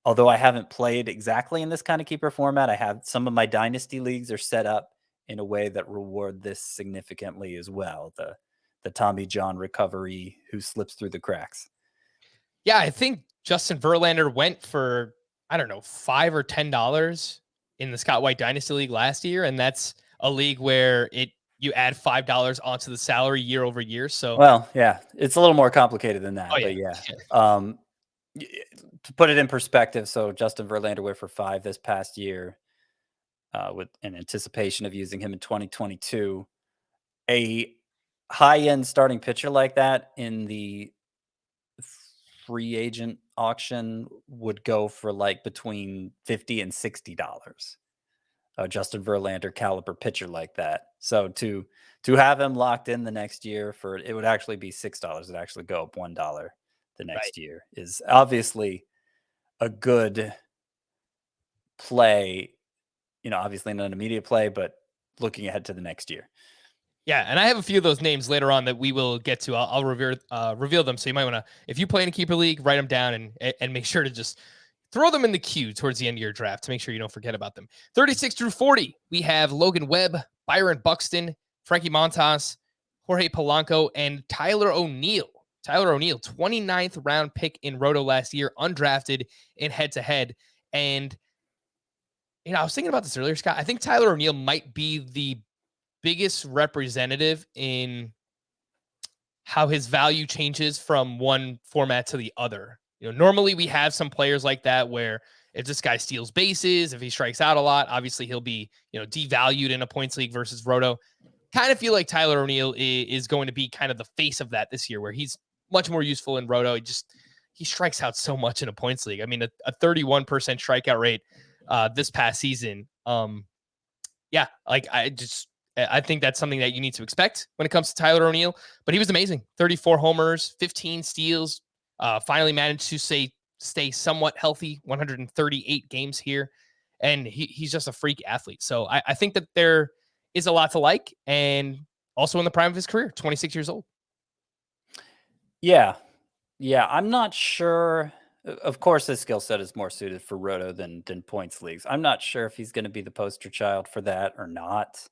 although I haven't played exactly in this kind of keeper format, I have some of my dynasty leagues are set up in a way that reward this significantly as well. The Tommy John recovery who slips through the cracks.
Yeah, I think Justin Verlander went for, I don't know, $5 or $10 in the Scott White Dynasty League last year. And that's a league where you add $5 onto the salary year over year. So,
well, yeah, it's a little more complicated than that, but yeah. To put it in perspective, so Justin Verlander went for 5 this past year with an anticipation of using him in 2022. A high-end starting pitcher like that in the free agent auction would go for like between $50 and $60. Justin Verlander caliber pitcher like that. So to have him locked in the next year it would actually be $6. It'd actually go up $1 the next year is obviously a good play. Obviously not an immediate play, but looking ahead to the next year.
Yeah, and I have a few of those names later on that we will get to. I'll reveal them. So you might want to, if you play in a keeper league, write them down and make sure to just throw them in the queue towards the end of your draft to make sure you don't forget about them. 36 through 40, we have Logan Webb, Byron Buxton, Frankie Montas, Jorge Polanco, and Tyler O'Neill. Tyler O'Neill, 29th round pick in Roto last year, undrafted in head-to-head. And, I was thinking about this earlier, Scott. I think Tyler O'Neill might be the biggest representative in how his value changes from one format to the other. Normally we have some players like that where if this guy steals bases, if he strikes out a lot, obviously he'll be, devalued in a points league versus Roto. Kind of feel like Tyler O'Neill is going to be kind of the face of that this year, where he's much more useful in Roto. He strikes out so much in a points league. I mean, a 31% strikeout rate this past season. I think that's something that you need to expect when it comes to Tyler O'Neill, but he was amazing. 34 homers, 15 steals, finally managed to stay somewhat healthy, 138 games here. And he's just a freak athlete. So I think that there is a lot to like, and also in the prime of his career, 26 years old.
Yeah. Yeah. I'm not sure. Of course, his skill set is more suited for Roto than points leagues. I'm not sure if he's going to be the poster child for that or not.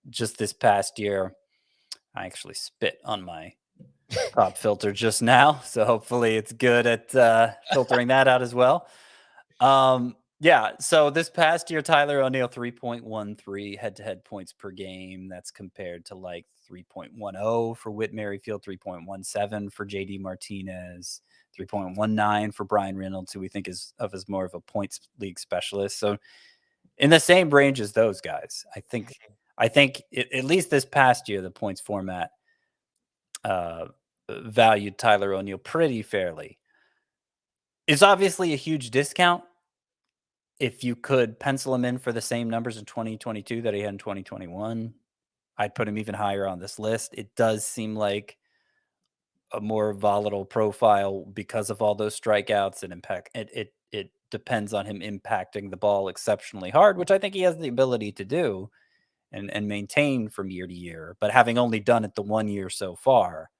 Just this past year, I actually spit on my pop filter just now, so hopefully it's good at filtering that out as well. Yeah, so this past year, Tyler O'Neill 3.13 head-to-head points per game. That's compared to like 3.10 for Whit Merrifield, 3.17 for JD Martinez, 3.19 for Brian Reynolds, who we think is of as more of a points league specialist. So in the same range as those guys, I think at least this past year, the points format valued Tyler O'Neill pretty fairly. It's obviously a huge discount. If you could pencil him in for the same numbers in 2022 that he had in 2021, I'd put him even higher on this list. It does seem like a more volatile profile because of all those strikeouts and impact. It depends on him impacting the ball exceptionally hard, which I think he has the ability to do and maintain from year to year. But having only done it the 1 year so far,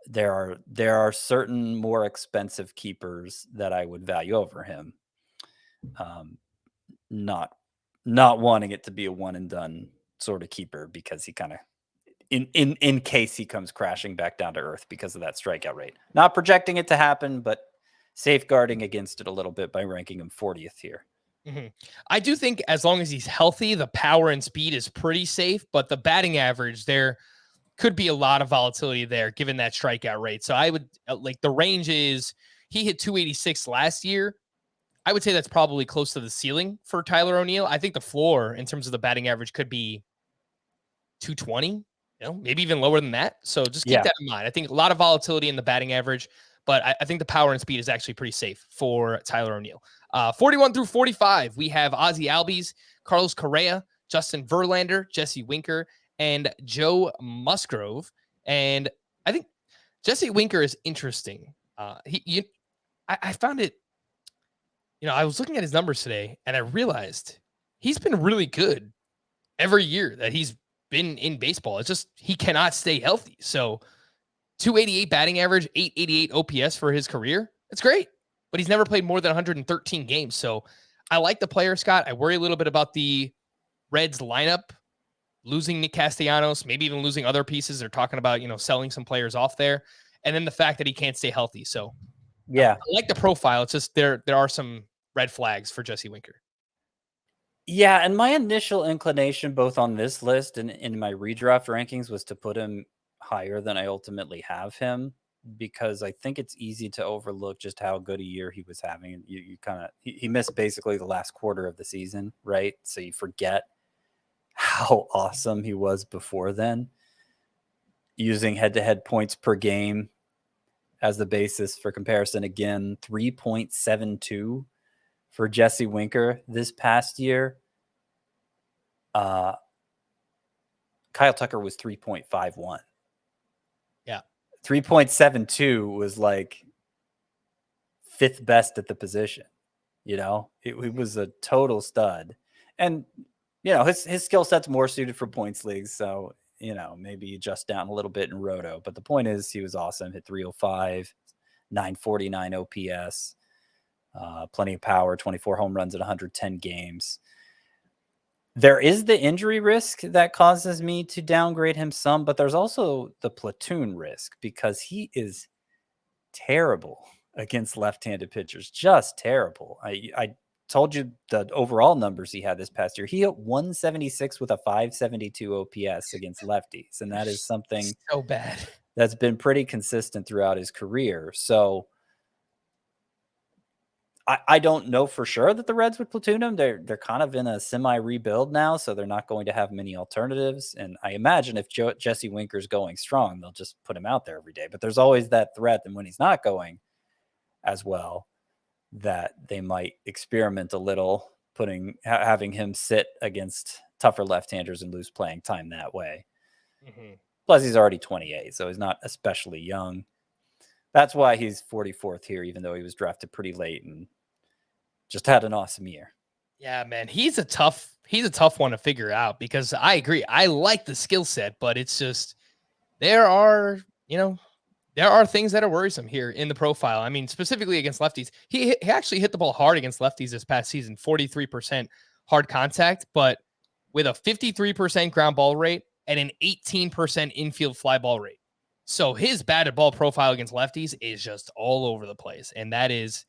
there are certain more expensive keepers that I would value over him. Not wanting it to be a one and done sort of keeper because he kind of in case he comes crashing back down to earth because of that strikeout rate. Not projecting it to happen, but safeguarding against it a little bit by ranking him 40th here.
Mm-hmm. I do think as long as he's healthy, the power and speed is pretty safe, but the batting average, there could be a lot of volatility there given that strikeout rate. So I would like the range is he hit 286 last year. I would say that's probably close to the ceiling for Tyler O'Neill. I think the floor in terms of the batting average could be 220, maybe even lower than that. So just keep that in mind. I think a lot of volatility in the batting average, but I think the power and speed is actually pretty safe for Tyler O'Neill. 41 through 45, we have Ozzie Albies, Carlos Correa, Justin Verlander, Jesse Winker, and Joe Musgrove. And I think Jesse Winker is interesting. I found it, I was looking at his numbers today and I realized he's been really good every year that he's been in baseball. It's just he cannot stay healthy. So 288 batting average, 888 OPS for his career. It's great, but he's never played more than 113 games. So I like the player, Scott. I worry a little bit about the Reds lineup, losing Nick Castellanos, maybe even losing other pieces. They're talking about, selling some players off there. And then the fact that he can't stay healthy. So
yeah,
I like the profile. It's just there are some red flags for Jesse Winker.
Yeah, and my initial inclination, both on this list and in my redraft rankings, was to put him higher than I ultimately have him because I think it's easy to overlook just how good a year he was having. You kind of he missed basically the last quarter of the season, right? So you forget how awesome he was before then. Using head-to-head points per game as the basis for comparison, again, 3.72 for Jesse Winker this past year. Kyle Tucker was 3.51.
Yeah.
3.72 was like fifth best at the position. It was a total stud. And, his skill set's more suited for points leagues. So, maybe you adjust down a little bit in roto. But the point is he was awesome. Hit 305, 949 OPS, plenty of power, 24 home runs at 110 games. There is the injury risk that causes me to downgrade him some, but there's also the platoon risk because he is terrible against left-handed pitchers. Just terrible. I told you the overall numbers he had this past year. He hit 176 with a 572 OPS against lefties, and that is something
so bad
that's been pretty consistent throughout his career. So I don't know for sure that the Reds would platoon him. They're kind of in a semi-rebuild now, so they're not going to have many alternatives. And I imagine if Jesse Winker's going strong, they'll just put him out there every day. But there's always that threat that when he's not going as well, that they might experiment a little, having him sit against tougher left-handers and lose playing time that way. Mm-hmm. Plus, he's already 28, so he's not especially young. That's why he's 44th here, even though he was drafted pretty late and just had an awesome year.
Yeah, man, he's a tough one to figure out because I agree. I like the skill set, but it's just there are things that are worrisome here in the profile. I mean, specifically against lefties. He actually hit the ball hard against lefties this past season, 43% hard contact, but with a 53% ground ball rate and an 18% infield fly ball rate. So his batted ball profile against lefties is just all over the place. And that is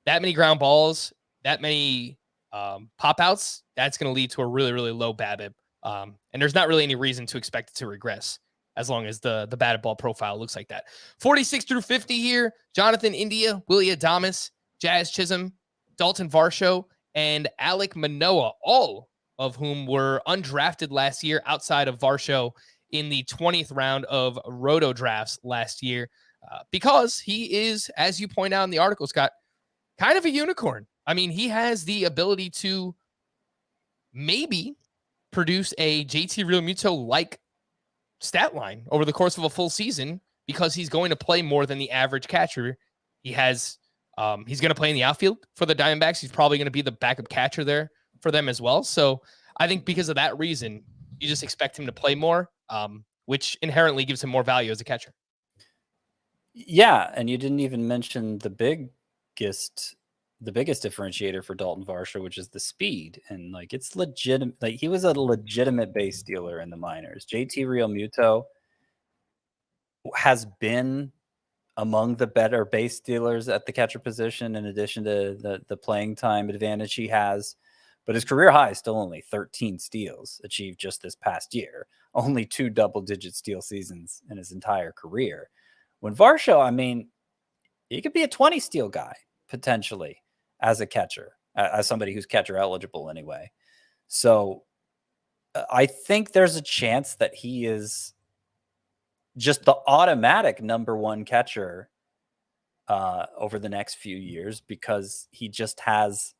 that many ground balls, that many pop outs, that's going to lead to a really, really low BABIP. And there's not really any reason to expect it to regress as long as the batted ball profile looks like that. 46 through 50 here. Jonathan India, Willie Adames, Jazz Chisholm, Dalton Varsho, and Alek Manoah, all of whom were undrafted last year outside of Varsho in the 20th round of Roto drafts last year, because he is, as you point out in the article, Scott, kind of a unicorn. I mean, he has the ability to maybe produce a JT Realmuto-like stat line over the course of a full season because he's going to play more than the average catcher. He's going to play in the outfield for the Diamondbacks. He's probably going to be the backup catcher there for them as well. So I think because of that reason, you just expect him to play more, which inherently gives him more value as a catcher.
Yeah, and you didn't even mention the biggest differentiator for Dalton Varsho, which is the speed. And like, it's legitimate. Like, he was a legitimate base stealer in the minors. JT Realmuto has been among the better base stealers at the catcher position, in addition to the playing time advantage he has. But his career high is still only 13 steals achieved just this past year. Only 2 double-digit steal seasons in his entire career. When Varsho, I mean, he could be a 20 steal guy potentially as a catcher, as somebody who's catcher eligible anyway. So I think there's a chance that he is just the automatic number 1 catcher over the next few years, because he just has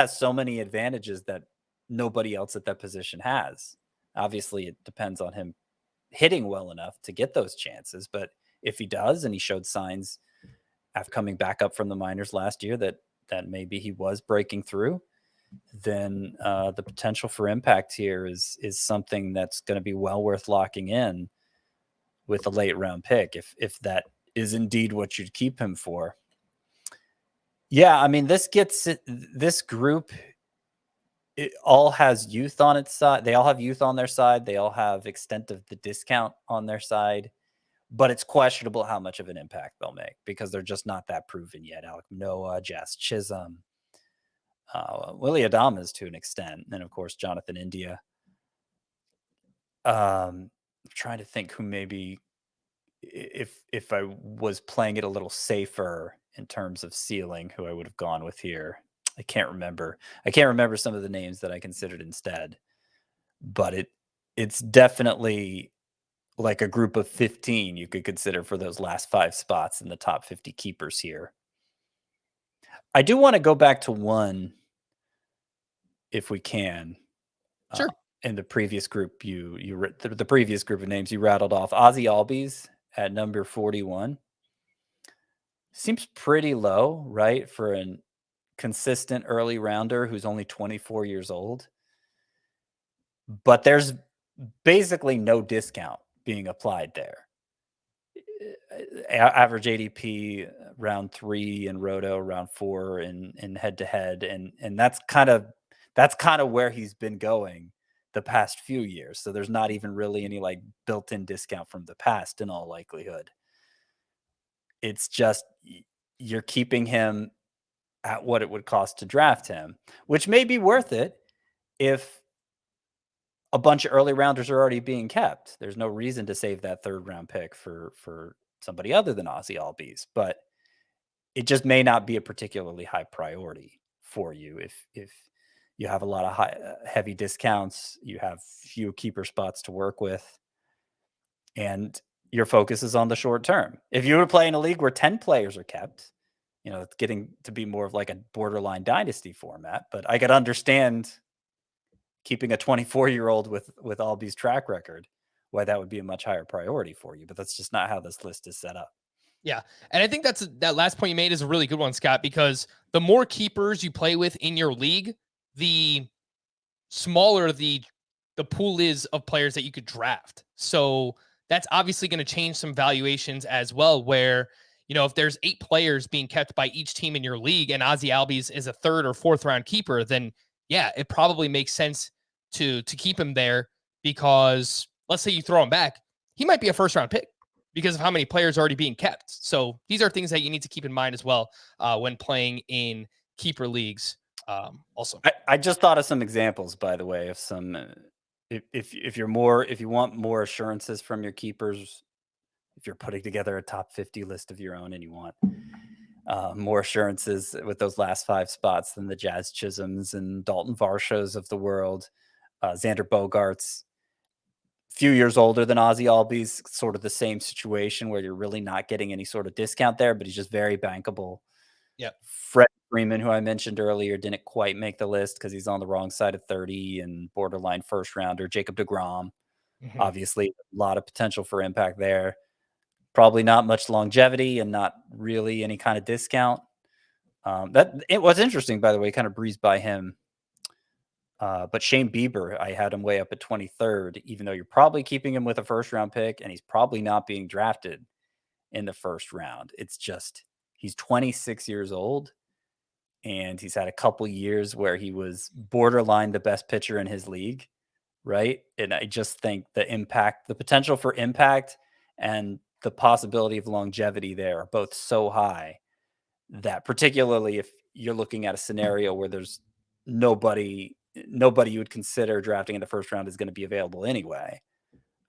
so many advantages that nobody else at that position has. Obviously, it depends on him hitting well enough to get those chances, but if he does, and he showed signs after coming back up from the minors last year that maybe he was breaking through, then the potential for impact here is something that's going to be well worth locking in with a late round pick, if that is indeed what you'd keep him for. Yeah, I mean, this group, it all has youth on its side. They all have youth on their side. They all have extent of the discount on their side. But it's questionable how much of an impact they'll make because they're just not that proven yet. Alek Manoah, Jazz Chisholm, Willie Adames to an extent, and of course Jonathan India. I'm trying to think who maybe, if I was playing it a little safer in terms of ceiling, who I would have gone with here. I can't remember some of the names that I considered instead, but it's definitely like a group of 15 you could consider for those last 5 spots in the top 50 keepers here. I do want to go back to one, if we can.
Sure.
In the previous group, the previous group of names you rattled off, Ozzie Albies at number 41 seems pretty low, right, for a consistent early rounder who's only 24 years old. But there's basically no discount being applied there. Average ADP round 3 in Roto, round 4 in head-to-head, and that's kind of where he's been going the past few years. So there's not even really any like built-in discount from the past in all likelihood. It's just you're keeping him at what it would cost to draft him, which may be worth it if a bunch of early rounders are already being kept. There's no reason to save that 3rd round pick for somebody other than Ozzie Albies, but it just may not be a particularly high priority for you if you have a lot of heavy discounts, you have few keeper spots to work with, and your focus is on the short term. If you were playing a league where 10 players are kept, it's getting to be more of like a borderline dynasty format, but I could understand keeping a 24-year-old with Albies' track record, why that would be a much higher priority for you. But that's just not how this list is set up.
Yeah. And I think that last point you made is a really good one, Scott, because the more keepers you play with in your league, the smaller the pool is of players that you could draft. So that's obviously going to change some valuations as well, where, if there's 8 players being kept by each team in your league and Ozzie Albies is a 3rd or 4th round keeper, then yeah, it probably makes sense to keep him there, because let's say you throw him back, he might be a 1st round pick because of how many players are already being kept. So these are things that you need to keep in mind as well when playing in keeper leagues. Also,
I just thought of some examples, by the way, of some if you want more assurances from your keepers, if you're putting together a top 50 list of your own and you want more assurances with those last 5 spots than the Jazz Chisholms and Dalton Varshos of the world, Xander Bogaerts, few years older than Ozzy Albies, sort of the same situation where you're really not getting any sort of discount there, but he's just very bankable.
Yep.
Fred Freeman, who I mentioned earlier, didn't quite make the list because he's on the wrong side of 30 and borderline first rounder. Jacob deGrom,
Mhm.
obviously, a lot of potential for impact there. Probably not much longevity and not really any kind of discount. That it was interesting, by the way, kind of breezed by him. But Shane Bieber, I had him way up at 23rd, even though you're probably keeping him with a first round pick and he's probably not being drafted in the first round. It's just he's 26 years old and he's had a couple years where he was borderline the best pitcher in his league, right? And I just think the potential for impact and the possibility of longevity there are both so high that, particularly if you're looking at a scenario where there's nobody you would consider drafting in the first round is going to be available anyway,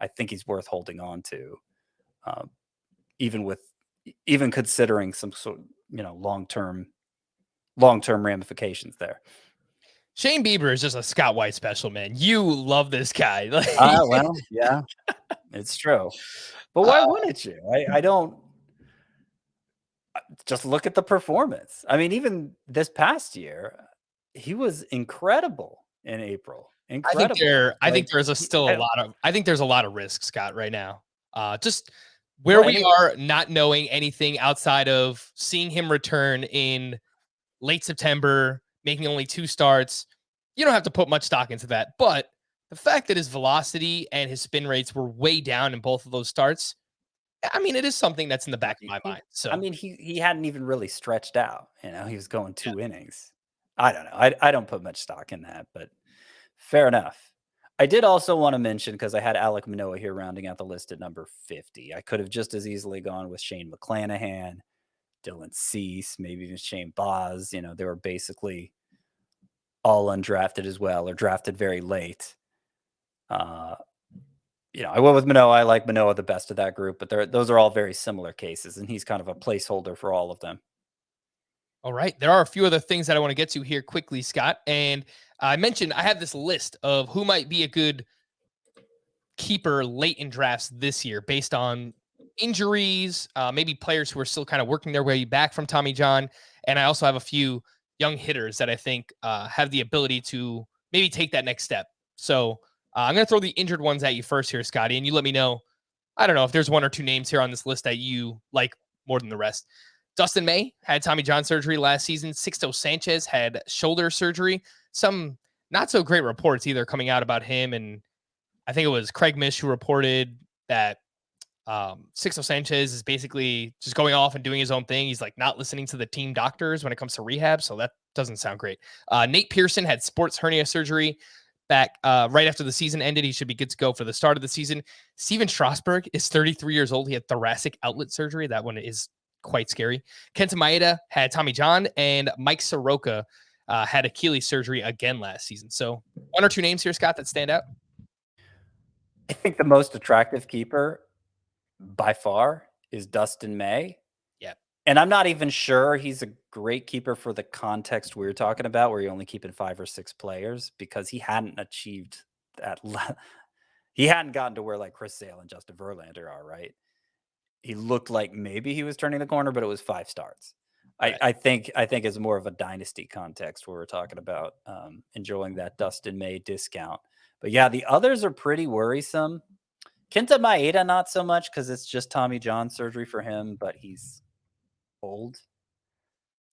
I think he's worth holding on to, um, even considering some sort of, long-term ramifications there.
Shane Bieber is just a Scott White special, man. You love this guy. Like,
Well, yeah, it's true. But why wouldn't you? I don't. Just look at the performance. I mean, even this past year, he was incredible in April. Incredible.
I think
Like,
there's a
he,
still a
I,
lot of I think there's a lot of risk, Scott, right now. Just where
well,
we are, not knowing anything outside of seeing him return in late September, making only 2 starts. You don't have to put much stock into that. But the fact that his velocity and his spin rates were way down in both of those starts, I mean, it is something that's in the back of my mind.
I
So,
mean, he hadn't even really stretched out. He was going
yeah.
2 innings. I don't know. I don't put much stock in that, but fair enough. I did also want to mention, because I had Alek Manoah here rounding out the list at number 50. I could have just as easily gone with Shane McClanahan, Dylan Cease, maybe even Shane Baz. They were basically all undrafted as well, or drafted very late. I went with Manoah. I like Manoah the best of that group, but those are all very similar cases, and he's kind of a placeholder for all of them.
All right. There are a few other things that I want to get to here quickly, Scott. And I mentioned I have this list of who might be a good keeper late in drafts this year based on injuries, maybe players who are still kind of working their way back from Tommy John. And I also have a few young hitters that I think have the ability to maybe take that next step. So I'm going to throw the injured ones at you first here, Scotty, and you let me know. I don't know if there's 1 or 2 names here on this list that you like more than the rest. Dustin May had Tommy John surgery last season. Sixto Sanchez had shoulder surgery. Some not so great reports either coming out about him, and I think it was Craig Mish who reported that Sixto Sanchez is basically just going off and doing his own thing. He's like not listening to the team doctors when it comes to rehab. So that doesn't sound great. Nate Pearson had sports hernia surgery back right after the season ended. He should be good to go for the start of the season. Steven Strasburg is 33 years old. He had thoracic outlet surgery. That one is quite scary. Kenta Maeda had Tommy John, and Mike Soroka had Achilles surgery again last season. So 1 or 2 names here, Scott, that stand out.
I think the most attractive keeper by far is Dustin May.
Yeah.
And I'm not even sure he's a great keeper for the context we're talking about, where you're only keeping 5 or 6 players, because he hadn't achieved that. He hadn't gotten to where like Chris Sale and Justin Verlander are, right? He looked like maybe he was turning the corner, but it was 5 starts.
Right.
I think it's more of a dynasty context where we're talking about enjoying that Dustin May discount. But yeah, the others are pretty worrisome. Kenta Maeda, not so much, because it's just Tommy John surgery for him, but he's old.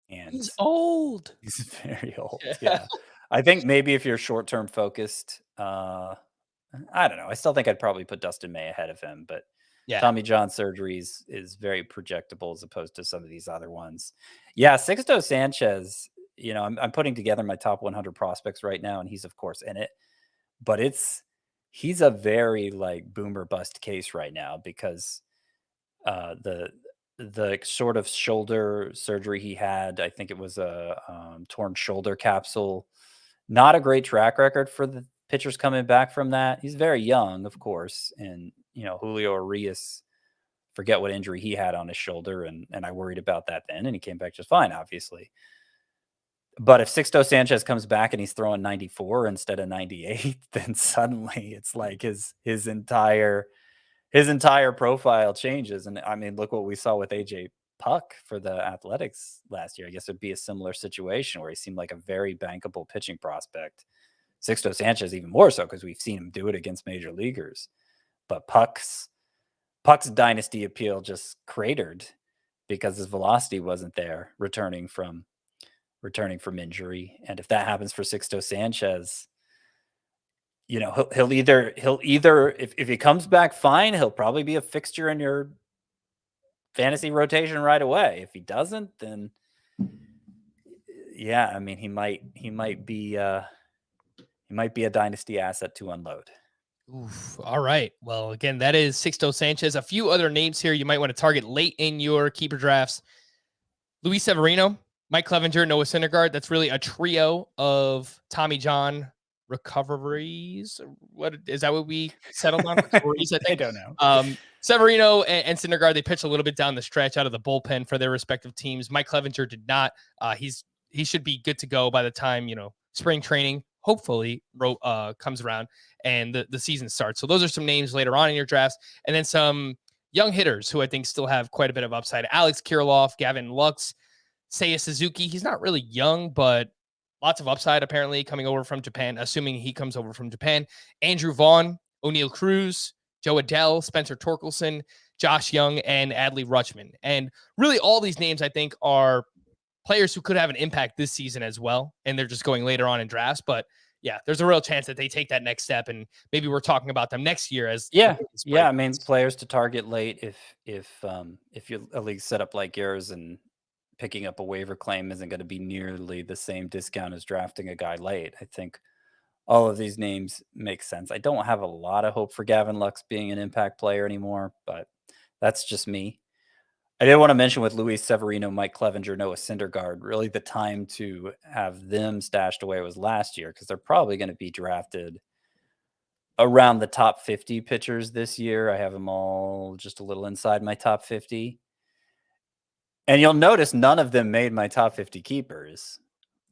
And
He's old.
he's very old.
Yeah.
Yeah. I think maybe if you're short-term focused, I don't know. I still think I'd probably put Dustin May ahead of him, but
Yeah.
Tommy John surgeries is very projectable as opposed to some of these other ones. Yeah, Sixto Sanchez, I'm putting together my top 100 prospects right now, and he's of course in it. But he's a very like boomer bust case right now, because the sort of shoulder surgery he had, I think it was a torn shoulder capsule. Not a great track record for the pitchers coming back from that. He's very young, of course. And, Julio Urias, forget what injury he had on his shoulder. And I worried about that then. And he came back just fine, obviously. But if Sixto Sanchez comes back and he's throwing 94 instead of 98, then suddenly it's like his entire profile changes. And I mean, look what we saw with AJ Puck for the Athletics last year. I guess it'd be a similar situation where he seemed like a very bankable pitching prospect. Sixto Sanchez even more so because we've seen him do it against major leaguers. But Puck's dynasty appeal just cratered because his velocity wasn't there returning from injury. And if that happens for Sixto Sanchez, he'll either if he comes back fine, he'll probably be a fixture in your fantasy rotation right away. If he doesn't, then yeah, I mean he might be a dynasty asset to unload.
Oof. All right. Well, again, that is Sixto Sanchez. A few other names here you might want to target late in your keeper drafts. Luis Severino, Mike Clevenger, Noah Syndergaard. That's really a trio of Tommy John recoveries. What is that? What we settled on? Recoveries, I think.
I don't know.
Severino and Syndergaard, they pitched a little bit down the stretch out of the bullpen for their respective teams. Mike Clevenger did not. He should be good to go by the time spring training hopefully comes around and the season starts. So those are some names later on in your drafts, and then some young hitters who I think still have quite a bit of upside. Alex Kirilloff, Gavin Lux, Seiya Suzuki. He's not really young, but lots of upside apparently coming over from Japan, assuming he comes over from Japan. Andrew Vaughn, O'Neill Cruz, Joe Adell, Spencer Torkelson, Josh Young, and Adley Rutschman. And really all these names I think are players who could have an impact this season as well. And they're just going later on in drafts. But yeah, there's a real chance that they take that next step. And maybe we're talking about them next year as
I mean, players to target late if your a league set up like yours and picking up a waiver claim isn't going to be nearly the same discount as drafting a guy late. I think all of these names make sense. I don't have a lot of hope for Gavin Lux being an impact player anymore, but that's just me. I did want to mention with Luis Severino, Mike Clevenger, Noah Syndergaard, really the time to have them stashed away was last year because they're probably going to be drafted around the top 50 pitchers this year. I have them all just a little inside my top 50. And you'll notice none of them made my top 50 keepers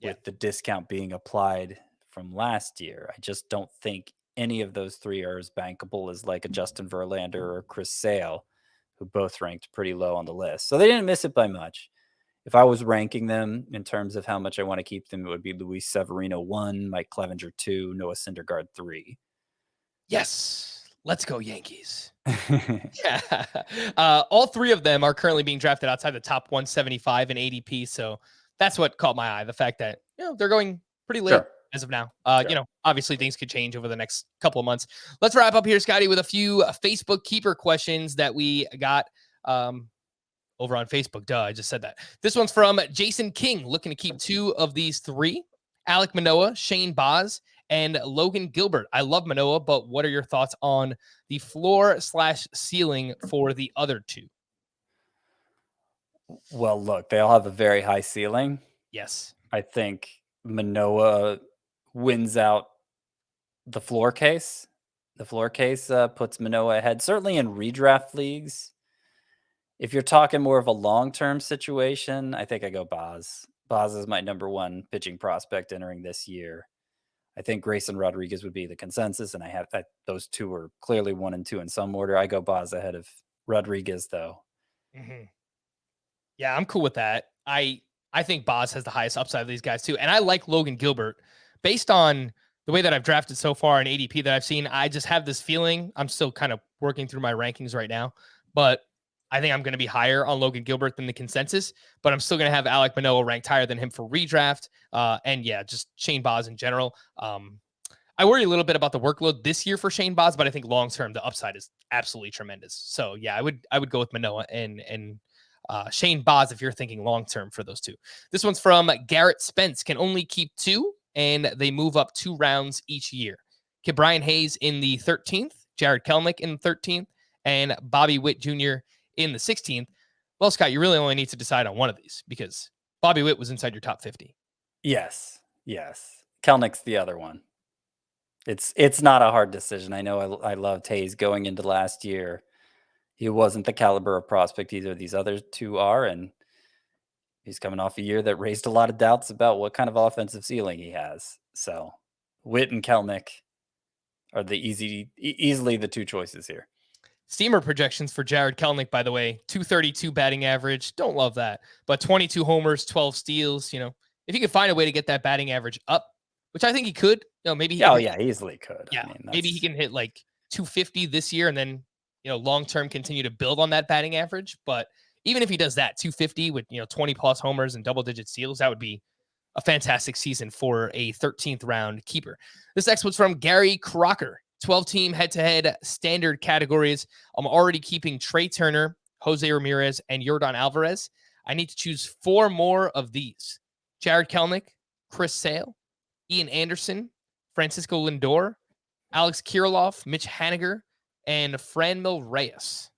with the discount being applied from last year. I just don't think any of those three are as bankable as like a Justin Verlander or Chris Sale, who both ranked pretty low on the list. So they didn't miss it by much. If I was ranking them in terms of how much I want to keep them, it would be Luis Severino 1, Mike Clevenger 2, Noah Syndergaard 3.
Yes. Let's go Yankees. Yeah. All three of them are currently being drafted outside the top 175 in ADP. So that's what caught my eye. The fact that, they're going pretty late as of now. Obviously things could change over the next couple of months. Let's wrap up here, Scotty, with a few Facebook keeper questions that we got over on Facebook. Duh, I just said that. This one's from Jason King, looking to keep two of these three: Alek Manoah, Shane Baz, and Logan Gilbert. I love Manoah, but what are your thoughts on the floor/ceiling for the other two?
Well, look, they all have a very high ceiling.
Yes.
I think Manoah wins out the floor case. The floor case puts Manoah ahead, certainly in redraft leagues. If you're talking more of a long-term situation, I think I go Baz. Baz is my number one pitching prospect entering this year. I think Grayson Rodriguez would be the consensus, and I have that those two are clearly 1 and 2 in some order. I go Baz ahead of Rodriguez, though.
Mm-hmm. Yeah, I'm cool with that. I think Baz has the highest upside of these guys too, and I like Logan Gilbert based on the way that I've drafted so far in ADP that I've seen. I just have this feeling. I'm still kind of working through my rankings right now, but I think I'm going to be higher on Logan Gilbert than the consensus, but I'm still going to have Alek Manoah ranked higher than him for redraft. And yeah, just Shane Baz in general. I worry a little bit about the workload this year for Shane Baz, but I think long-term the upside is absolutely tremendous. So yeah, I would go with Manoah and Shane Baz if you're thinking long-term for those two. This one's from Garrett Spence. Can only keep two, and they move up 2 rounds each year. Get Brian Hayes in the 13th, Jared Kelenic in the 13th, and Bobby Witt Jr. in the 16th. Well, Scott, you really only need to decide on one of these because Bobby Witt was inside your top 50.
Yes. Kelnic's the other one. It's not a hard decision. I know I loved Hayes going into last year. He wasn't the caliber of prospect either of these other two are, and he's coming off a year that raised a lot of doubts about what kind of offensive ceiling he has. So Witt and Kelnick are the easily the two choices here.
Steamer projections for Jared Kelnick, by the way, 232 batting average. Don't love that, but 22 homers, 12 steals. If you could find a way to get that batting average up, which I think he could, maybe he
Oh
can,
yeah, easily could.
yeah,
I mean,
maybe he can hit like 250 this year and then, long term continue to build on that batting average. But even if he does that 250 with, 20 plus homers and double digit steals, that would be a fantastic season for a 13th round keeper. This next one's from Gary Crocker. 12-team head-to-head standard categories. I'm already keeping Trey Turner, Jose Ramirez, and Yordan Alvarez. I need to choose 4 more of these. Jared Kelnick, Chris Sale, Ian Anderson, Francisco Lindor, Alex Kirilloff, Mitch Haniger, and Franmil Reyes.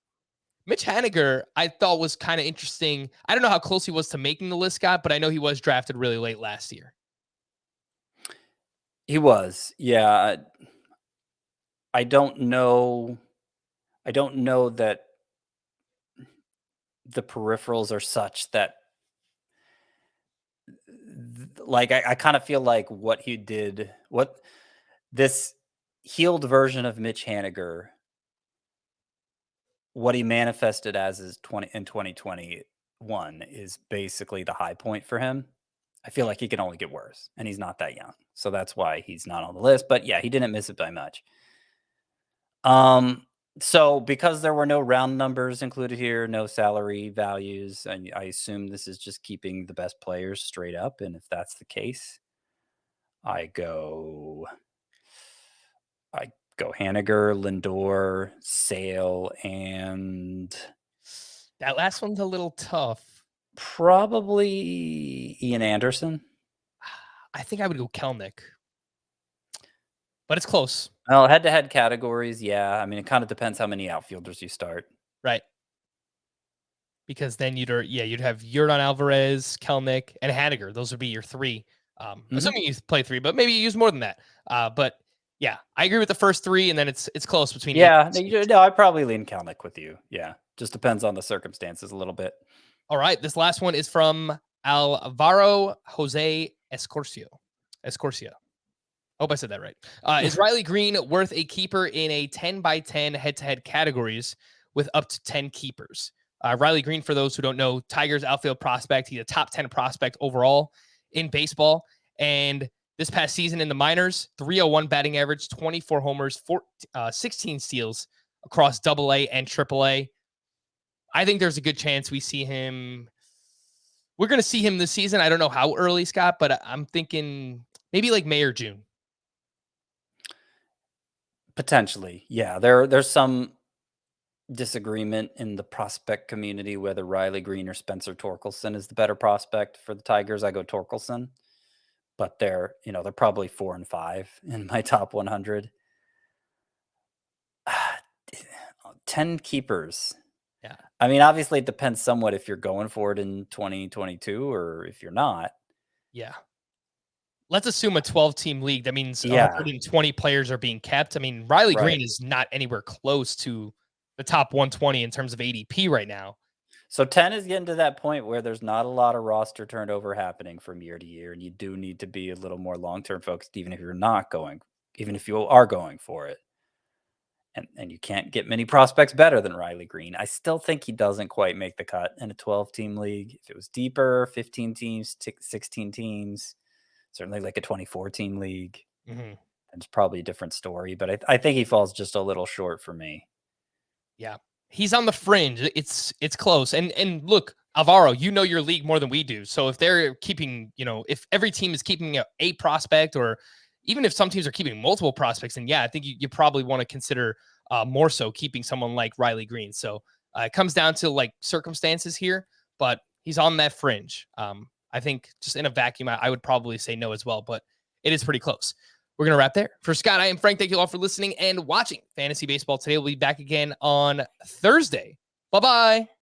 Mitch Haniger, I thought was kind of interesting. I don't know how close he was to making the list, Scott, but I know he was drafted really late last year.
He was, yeah. I don't know that the peripherals are such that, like, I kind of feel like what this healed version of Mitch Haniger, what he manifested as in 2021 is basically the high point for him. I feel like he can only get worse, and he's not that young. So that's why he's not on the list. But yeah, he didn't miss it by much. So because there were no round numbers included here, no salary values, and I assume this is just keeping the best players straight up. And if that's the case, I go Haniger, Lindor, Sale, and
That last one's a little tough.
probably Ian Anderson.
I think I would go Kelnick, but it's close.
Well, head-to-head categories, yeah. I mean, it kind of depends how many outfielders you start.
Right. Because then you'd have Yordan Alvarez, Kelnick, and Haniger. Those would be your 3. Assuming you play 3, but maybe you use more than that. But yeah, I agree with the first 3, and then it's close between.
Yeah, no, I'd probably lean Kelnick with you. Yeah, just depends on the circumstances a little bit.
All right, this last one is from Alvaro Jose Escorcio. Hope I said that right. Is Riley Green worth a keeper in a 10x10 head-to-head categories with up to 10 keepers? Riley Green, for those who don't know, Tigers outfield prospect. He's a top 10 prospect overall in baseball. And this past season in the minors, 301 batting average, 24 homers, 16 steals across AA and AAA. I think there's a good chance we see him. We're going to see him this season. I don't know how early, Scott, but I'm thinking maybe like May or June.
Potentially, yeah. There's some disagreement in the prospect community whether Riley Green or Spencer Torkelson is the better prospect for the Tigers. I go Torkelson, but they're probably 4 and 5 in my top 100. 10 keepers.
Yeah.
I mean, obviously it depends somewhat if you're going for it in 2022 or if you're not.
Yeah. Let's assume a 12-team league. That means 120 players are being kept. I mean, Riley Green is not anywhere close to the top 120 in terms of ADP right now.
So 10 is getting to that point where there's not a lot of roster turnover happening from year to year, and you do need to be a little more long-term focused, even if you are going for it. And you can't get many prospects better than Riley Green. I still think he doesn't quite make the cut in a 12-team league. If it was deeper, 15 teams, 16 teams, certainly like a 24-team league, it's probably a different story. But I think he falls just a little short for me.
Yeah, he's on the fringe. It's close. And look, Alvaro, your league more than we do. So if they're keeping, if every team is keeping a prospect, or even if some teams are keeping multiple prospects, and I think you probably want to consider more so keeping someone like Riley Green. So it comes down to like circumstances here, but he's on that fringe. I think just in a vacuum, I would probably say no as well, but it is pretty close. We're going to wrap there. For Scott, I am Frank. Thank you all for listening and watching Fantasy Baseball today. We'll be back again on Thursday. Bye-bye.